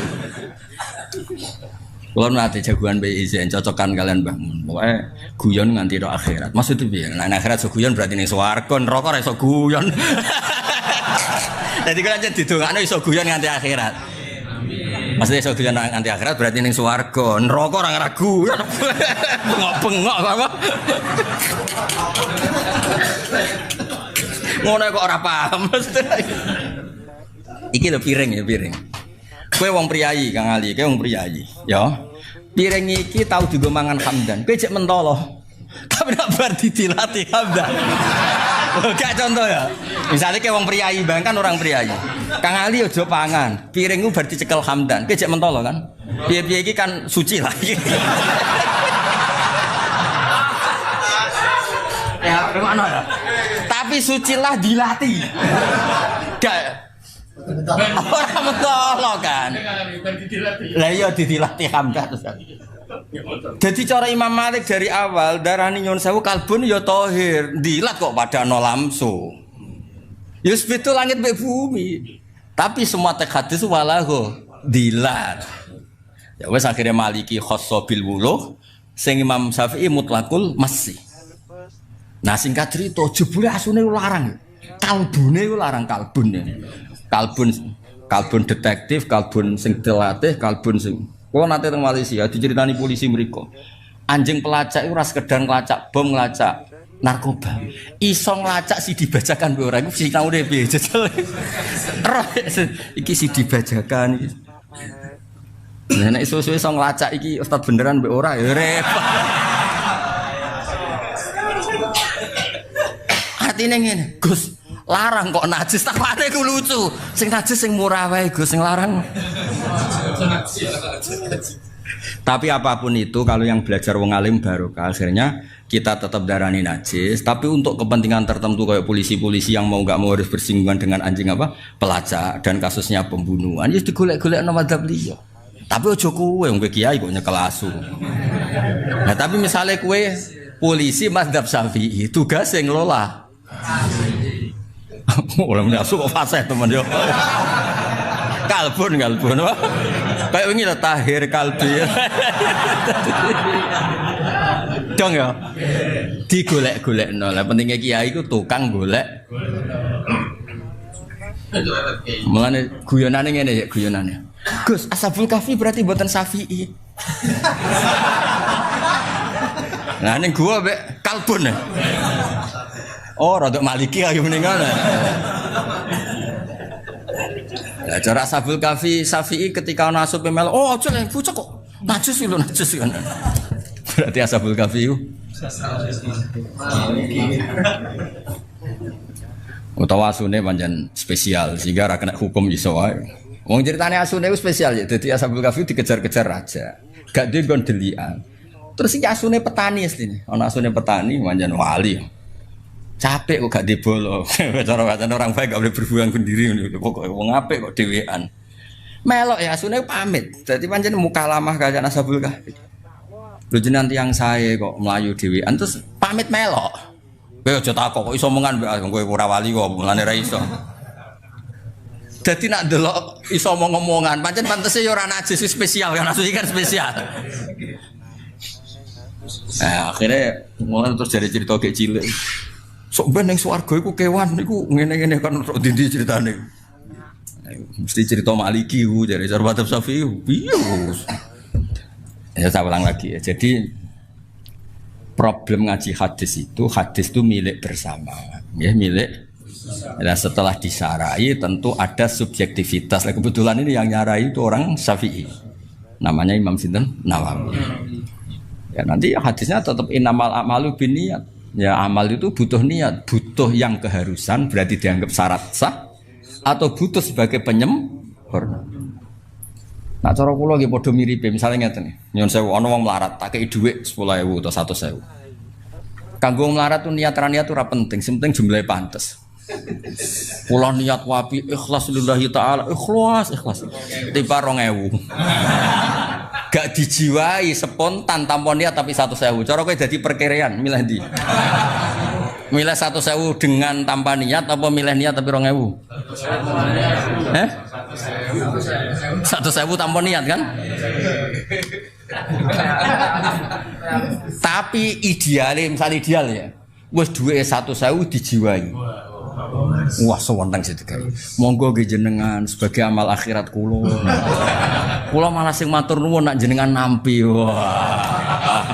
Kula nate jagoan BI Zen cocokan kalian Mbah Mun. Pokoke guyon nganti tok akhirat. Maksud piye? Nek akhirat iso guyon berarti ning swarga, neraka ora iso guyon. Jadi kalau aja didongakno iso guyon nganti akhirat. Maksudnya iso guyon nganti akhirat berarti ning swarga, neraka ora ragu. Bengok-bengok apa? Ngono kok ora paham mesti. Iki lho piring. Kowe wong priyayi Kang Ali, kowe wong priyayi. Ya. Piring iki tau dienggo mangan hamdan. Kowe cek mentolo. Tapi nek bar ditilati hamdan. Gak contoh ya. Misalnya kayak wong priyayi, bahkan orang priyayi. Kang Ali ojo pangan. Piringku berarti cekel hamdan. Kowe cek mentolo kan. Piye-piye iki kan suci lah. Ya, gimana ya? Tapi suci lah dilatih. Gak orang mentolo kan. Lah iya dilatih hamdan terus. Jadi cara Imam Malik dari awal darani nyun sewu kalbun ya tohir, dilat kok pada no lamsu. Yus itu langit be bumi. Tapi semua teks hadis walahu dilat. Ya wes akhirnya Maliki khosso bil wuluh, sing Imam Syafi'i mutlakul masih. Nah singkat cerita jebule asune larang. Kalbune larang kalbun. Kalbun detektif, kalbun sing dilatih, kalbun sing kalau nanti teng Malaysia diceritani polisi mereka anjing pelacak itu ras sekedar ngelacak bom ngelacak narkoba iso ngelacak si dibacakan be orang itu si tau deh piye jajal iki si dibacakan iki nek iso ngelacak iki ustad beneran be ora ya repot artine ngene Gus larang kok najis tak pate ku lucu sing najis sing murah wae Gus sing larang. Tapi apapun itu kalau yang belajar wong alim barokah akhirnya kita tetap darani najis tapi untuk kepentingan tertentu kayak polisi-polisi yang mau enggak mau harus bersinggungan dengan anjing apa pelacak dan kasusnya pembunuhan ya digolek-golekno madzhab liya. Tapi ojo kowe wong kiai kok nyekel asu. Nah tapi misalnya kowe polisi madzhab Syafi'i tugas sing ngelola orang masuk kok fasih teman yo. Kalbun. Kayak wingi lho tahir kalbi. Dong ya. Digolek-golekno. Lah pentinge kiai iku tukang golek. Mulane guyonane ngene ya guyonane. Gus, Ashabul Kahfi berarti mboten Syafi'i. Nah ning gua mek kalbun. Oh, rodok Maliki ayo meninggal. Lah cara Ashabul Kahfi Syafi'i ketika ana asup mel, oh aja lek bocah kok najis lho najis kan. Berarti Ashabul Kahfi yo. Utawa asune pancen spesial sehingga ra kena hukum iso wae. Wong ceritane asune ku spesial ya dadi Ashabul Kahfi dikejar-kejar raja. Gak duwe nggon delian. Terus iki asune petani asline. Ana asune petani pancen wali. Capek kok gak dibolo. Cara-cara orang baik gak boleh berbuang sendiri pokoknya wong apik kok dhewean. Melok ya asune pamit. Dadi pancen mukalamah kaya Ashabul Kahfi. Lho jenengan tiyang sae kok mlayu dhewean terus pamit melok. Kowe aja takok kok iso omongan kowe ora wali kok mulane ra iso. Dadi nak delok iso omong-omongan pancen pantese ya ora najis spesial kan asune kan spesial. Akhirnya mulai terus jadi cerita kayak cilik. Sok ben ning swarga iku kewan iku ngene-ngene kan ndi ceritane. Mesti cerita Maliki ku dari Madzhab Syafi'i. Piye Gus? Ya saya ulang lagi ya. Jadi problem ngaji hadis itu milik bersama. Ya milik. Nah, setelah disarai tentu ada subjektivitas. Nah, kebetulan ini yang nyarai itu orang Syafi'i. Namanya Imam Sinten Nawawi. Ya nanti hadisnya tetap innamal a'malu binniyat. Ya amal itu butuh niat, butuh yang keharusan berarti dianggap syarat sah atau butuh sebagai penyempurna. Nah cara kula nggih padha miripe, misale ngeten. Nyon sewu ana wong melarat, tak kei dhuwit 10.000 atau 100.000. Kanggo melarat tuh niat ra niat ora penting, sing penting jumlahe pantes. Kula niat wapi ikhlas lillahi taala, ikhlas. Tiba 2000. Gak dijiwai spontan tanpa niat tapi 1.000. Cara kowe dadi perkiraan milih ndi? Milih 1.000 dengan tanpa niat apa milih niat tapi 2.000? 1.000 tanpa niat kan? Tapi misalnya ideal ya. Wis duwe 1.000 dijiwai. Wah, sewenteng sih digawe. Monggo nggih jenengan sebagai amal akhirat kula. Kula malah sing matur nuwun nak jenengan nampi. Wah.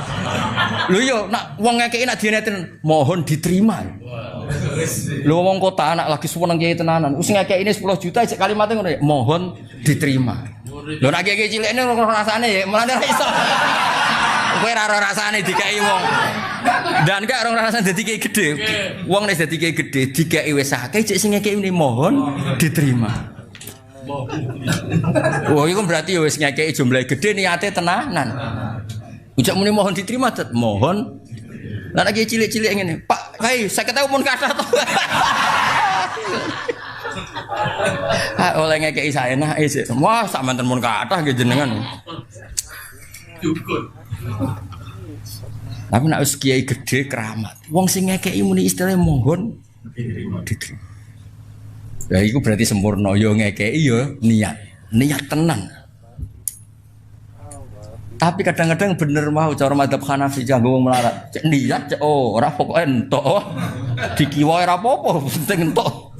Lho yo nak wong ngekeki nak dineten mohon diterima. Lho wong kota anak lagi seneng kiai tenanan. Wis ngekeki ini 10 juta cek kalimatnya ngono ya. Mohon diterima. Lho nak kiai cilik ini rasane ya mulane ra iso. Kowe ora rasane dikai wong. Dan gak orang rasane dadi kiai gedhe. Wong nek dadi kiai gedhe dikai wis akeh cek sing ngekeki ini mohon diterima. Oh, itu berarti wis ngekeki jumlah gede niate tenanan. Ujak muni mohon diterima, mohon. Lah lagi cilik-cilik ngene, Pak, hai, saya ketemu pun kata to. Oleh ngekeki saya nah sik. Wah, sak manten mun kathah nggih jenengan. Tapi nek wis kiai gede keramat. Wong sing ngekeki muni istilah mohon diterima. Ya itu berarti sempurna yo ngekeki yo niat tenan. Tapi kadang-kadang bener mau cara madzhab Hanafi janggo wong melarat. Cek niat cek ora pokoke entuk. Dikiwa ora apa-apa, penting entuk.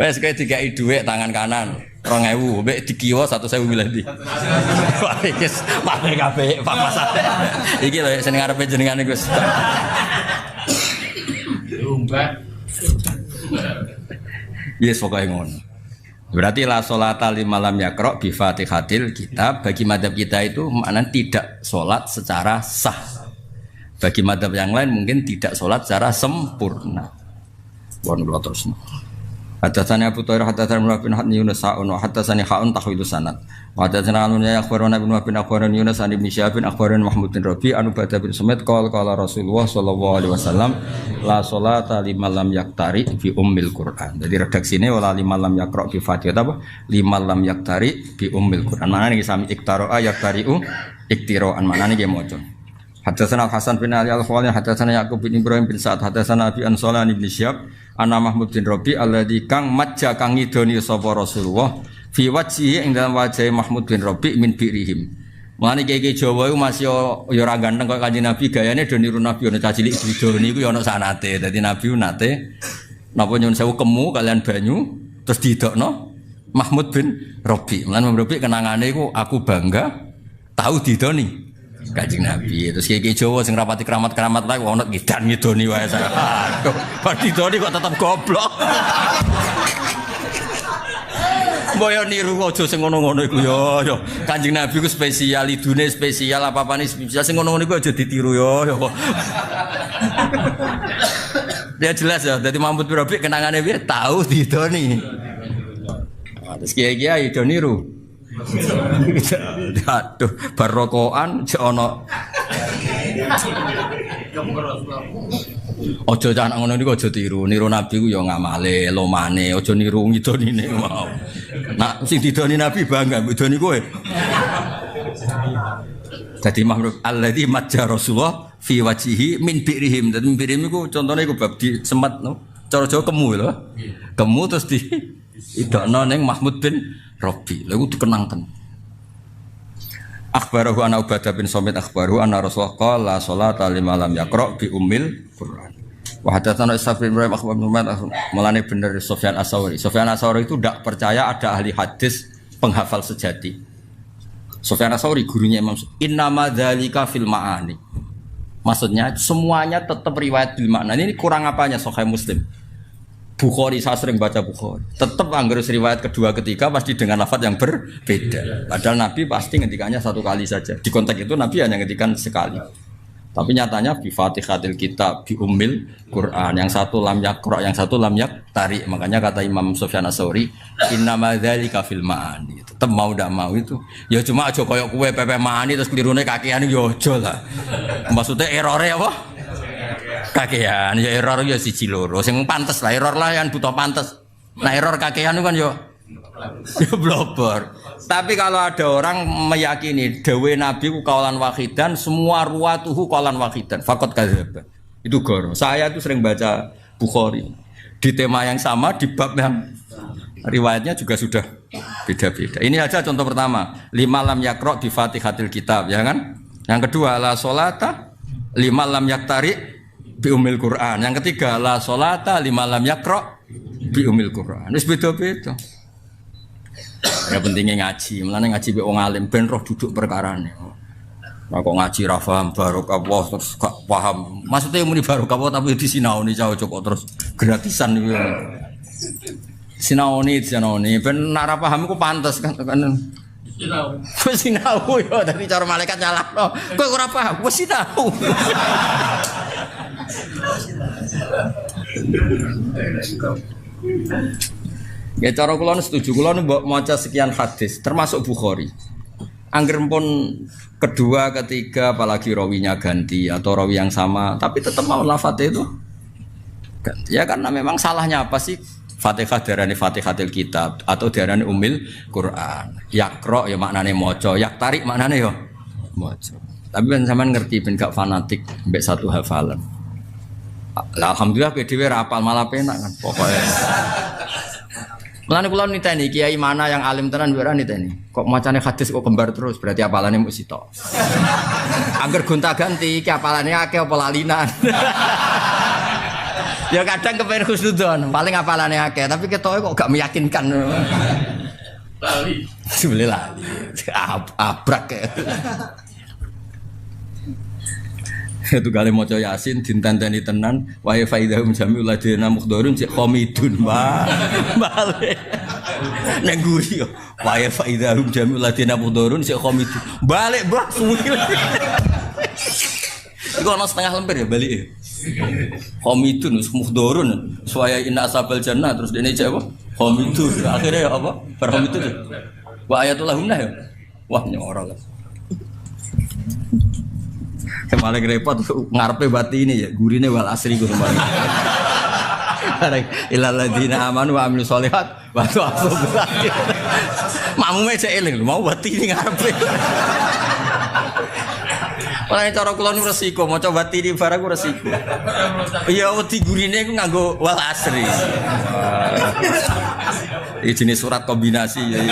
Wes kowe dikai dhuwit tangan kanan 2.000, mbek dikiwa 1.000 milih ndi. Wis mate kabeh Pak Mas. Iki lho sing ngarepe jenengan iku wis. Yes pokoknya ngono. Berarti la sholata liman lam yaqra bi Fatihatil kitab. Bagi madzhab kita itu maknanya tidak sholat secara sah. Bagi madzhab yang lain mungkin tidak sholat secara sempurna. Bon terus. Hadatsani Abu Thairah hadatsani Ibnu bin Yunus sa'un wa hadatsani Ha'un tahwilu sanad. Wa hadatsani Anun ya akhbarana Ibnu bin akhbarana Yunus an Ibnu Syihab bin akhbarana Mahmud bin Rabi anu Badah bin Sumait qala Rasulullah sallallahu alaihi wasallam la sholata liman lam yaktari bi ummil Quran. Jadi redaksine wala liman lam yaqra bi Fatihah apa? Liman lam yaktari bi ummil Quran. Manane iki sami iktara yaktariu iktiraan manane nggih maca. Hadatsana Hasan bin Ali Al-Khawali hadatsana Yaqub bin Ibrahim bin Sa'ad hadatsana Abi Ansalan bin Syihab ana Mahmud bin Rabi alladzi kang majja kang ngidoni sapa Rasulullah fi wajhihi ing dalam wajah Mahmud bin Rabi min birihim. Mulane kiai Jawa iku masih ya ora ganteng kok Kanjeng Nabi gayane do niru Nabi ana cacilik didoni iku ya ana sanate. Dadi Nabi nate napa nyuwun sewu kemu kalian banyu terus didokno Mahmud bin Rabi. Mulane Mahmud Rabi kenangane iku aku bangga tahu didoni Kanjeng Nabi. Terus kiai Jawa sing rapati keramat-keramat wae ono ngidan ngidoni wae. Aduh, bar didoni kok tetep goblok. Boyo niru aja sing ngono-ngono iku yo. Kanjeng Nabi ku spesial, idune spesial, apa-apane spesial sing ngono-ngono iku aja ditiru yo. Dia jelas ya, dadi Mahmud bin Rabi kenangane piye tahu didoni. Terus kiai-kiai do niru. Aduh, barokoan jek ana. Aja anak ngono niku aja tiru. Niru Nabi ku ya ngamale, lomane, aja niru ngidonine mau. Nak sing didoni Nabi bangga ngidoni kowe. Dadi Mahmud alladzi majja Rasulullah fi wajhihi min birihim. Dan birihim iku contone iku bab di semat no. Cara Jawa kemu lho. Kemu terus di idokno ning Mahmud bin Rabi, lalu dikenangkan. Akhbarahu ana Ubadah bin Samit akhbarahu anna Rasulullah qala sholata liman lam yaqra bi ummil Quran. Wa hadatsana Ishaq bin Ibrahim akhbarana mulane bener Sufyan Ats-Tsauri. Sufyan Ats-Tsauri itu tidak percaya ada ahli hadis penghafal sejati. Sufyan Ats-Tsauri gurunya Imam Innama dzalika fil ma'ani. Maksudnya semuanya tetap riwayat bil makna. Ini kurang apanya Sahih Muslim? Bukhari, saya sering baca Bukhari. Tetap anggar riwayat kedua ketiga pasti dengan lafaz yang berbeda. Padahal Nabi pasti ngendikannya satu kali saja. Di konteks itu Nabi hanya ngendikan sekali. Tapi nyatanya bi Fatihatil kitab bi ummil Quran. Yang satu lam yaqra, yang satu lam yaktari. Makanya kata Imam Sufyan Ats-Tsauri, innama dzalika fil ma'ani. Tetap mau ndak mau itu. Ya cuma aja koyo kowe pepe ma'ani terus klirune kakean yo aja lah. Maksudnya errore apa? Kakean ya error ya siji loro. Sing pantes lah error lah yang butuh pantes. Nah error kakean itu kan yo ya blobor. Tapi kalau ada orang meyakini dawe Nabi ku kaulan wahidan, semua ruwatuhu kaulan wahidan. Fakot kadzdzab. Itu goro. Saya tuh sering baca Bukhari. Di tema yang sama, di bab yang riwayatnya juga sudah beda-beda. Ini aja contoh pertama. 5 lam yakra bi Fatihatil Kitab, ya kan? Yang kedua la sholata 5 lam yaktari bi umil Quran. Yang ketiga la sholata 5 lam yakra bi umil Quran. Wis beda-beda. Ya pentingnya ngaji, mulane ngaji mbek wong alim ben roh duduk perkarane. Nah, kok ngaji ra paham barokah terus gak paham. Maksudnya muni barokah tapi disinaoni cocok terus gratisan niku. Sinaoni ben nek ra paham iku pantes kan. Sinau. Wis sinau yo dadi cara malaikat nyalahno. Kowe ora paham, wis sinau. Ya cara kula setuju, kula mbok maca sekian hadis termasuk Bukhari. Angger pun kedua, ketiga apalagi rawinya ganti atau rawi yang sama tapi tetap mau lafadznya itu ganti. Ya karena memang salahnya apa sih? Fatihah darani Fatihatil Kitab atau darani Umil Quran. Yakro ya maknane maca, yak tarik maknane ya maca. Tapi ben sampean ngerti ben gak fanatik mbek satu hafalan. Alhamdulillah PDW rapal malah penak kan pokoknya. Mulane kula niteni kiai mana yang alim tenan ora niteni. Kok macane hadis kok kembar terus berarti apalane mung sitok. Angger gonta-ganti iki apalane akeh apa lalinan. Ya kadang kepen khusnudzon, paling apalane akeh tapi ketoke kok gak meyakinkan. Lali. Sebelah lali. Abrak ya. Itu kali maca Yasin dintanteni tenan wa faidahum jami'ul ladina mukhdharun cek komidun balik nang guri yo wa faidahum jami'ul ladina mukhdharun cek komidun balik bro suwi iku ana setengah lemper ya balik ya komidun mukhdharun suaya inna asabal jannah terus dene cek apa komidun akhirnya ya apa berkomidun wa ayatullah ya wah nyorol kemarin repot ngarepe bati ini ya gurine wal asri ku kemarin. Ilal ladina amanu wa amilus solihat wa tu'afu bil. Mamume cek eling mau bati ini ngarepe. Ora cara kula nu resiko maca bati ini barang ku resiko. Iya wedi gurine ku nganggo wal asri. Iki jenis surat kombinasi ya.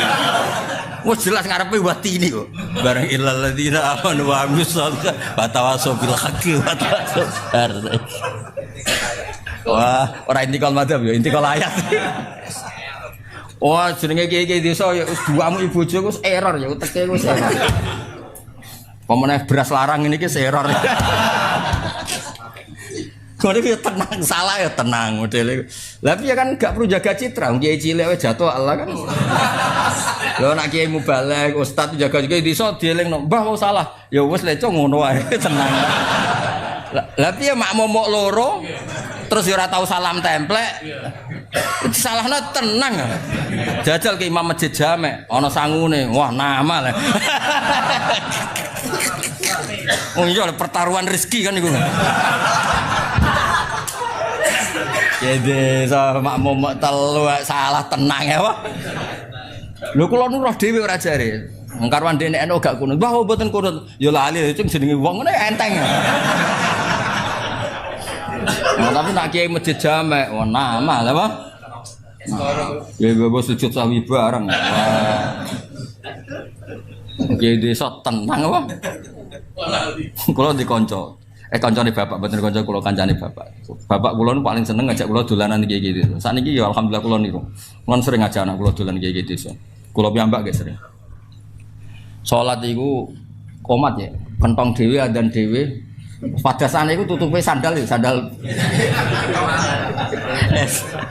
Wah jelas ngarepe wati ini kok. Barang illal ladzina amanu wa amilus sholihat wa tawassaw bil haqqi wa tawassaw. Wah, ora intikal madzhab ya, intikal ayat. Wah, jenenge kiai-kiai desa ya wis duamu ibu bojo wis error ya, uteke wis error. Pemene beras larang ini ki error. Kone ya tenang, salah ya tenang modele. Tapi ya kan gak perlu jaga citra, kiai cilik wae jatuh Allah kan. Lho nek kiai mubalek, ustaz jaga kiai desa dielingno, "Mbah wong salah." Ya wis leco ngono wae, tenang. Lah piye mak momok loro terus ya ora tau salam templek. Salahna tenang. Jajal ke imam masjid jamek, ana sangune. Wah, nama lah. Oh iya pertaruhan rezeki kan iku. Jadi sama momok telu salah tenang ya Pak. Lho kula nu roh dhewe ora jare. Ngkarwan dene eno gak kunut. Wah mboten kunut. Ya lali sing jenenge wong ngene enteng. Nah, tapi nak kiai masjid jamek, wah nama lah Pak. Ya gue sujud sawi bareng. Kiai desa tenang apa? Kula dikonco. Kancane bapak, mboten kanca kula kancane bapak. Bapak kula nu paling seneng ngajak kula dolanan iki gitu. Sakniki ya alhamdulillah kula niku. Kula sering ngajak anak kula dolan iki desa. Kula piyambak nggih sering. Salat iku komat ya, kentong dhewe adzan dhewe. Padasane iku tutupe sandal ya, sandal.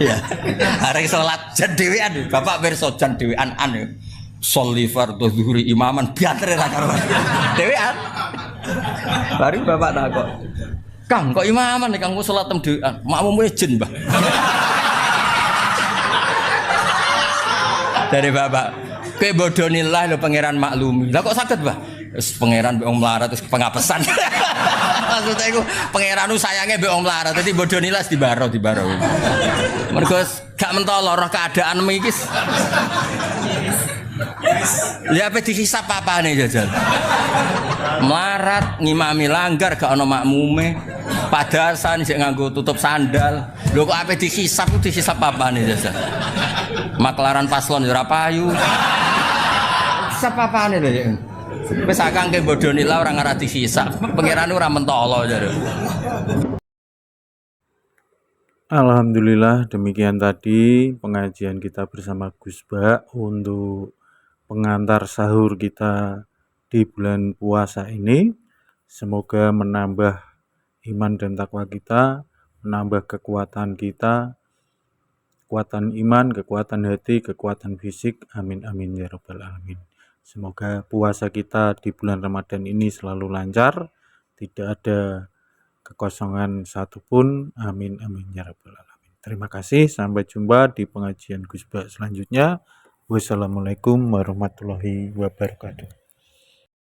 Ya. Arek salat jan dhewean, bapak pirsa jan dhewean ya. Sholli fardhu zuhri imaman biatre ra karo. Dhewean. Bari bapak takok. Kang kok imaman nek kanggo salat tem dhewean. Makmum jin, Mbah. Dari bapak, kowe bodonilah lho pangeran maklumi. Lah kok saged, Mbah? Wis pangeran wong melarat wis pengapesan. Maksudnya iku pangeran ku sayange mbek wong melarat. Dadi bodho nilas dibaro. Mergo gak mentolo roh keadaan iki. Ya apa dihisap apane jajal. Melarat ngimami langgar gak ono makmume. Padasan sik nganggo tutup sandal. Lho kok ape dihisap apane jajal. Maklaran paslon ora payu. Hisap apane lho ya. Wis akang ke bodho nila ora ngarah dihisap. Pangeran ora mentolo jare.
Alhamdulillah, demikian tadi pengajian kita bersama Gus Ba untuk pengantar sahur kita di bulan puasa ini. Semoga menambah iman dan takwa kita, menambah kekuatan kita, kekuatan iman, kekuatan hati, kekuatan fisik. Amin amin ya rabbal alamin. Semoga puasa kita di bulan Ramadan ini selalu lancar, tidak ada kekosongan satupun. Amin amin ya rabbal alamin. Terima kasih, sampai jumpa di pengajian Gus Ba selanjutnya. Wassalamualaikum warahmatullahi wabarakatuh.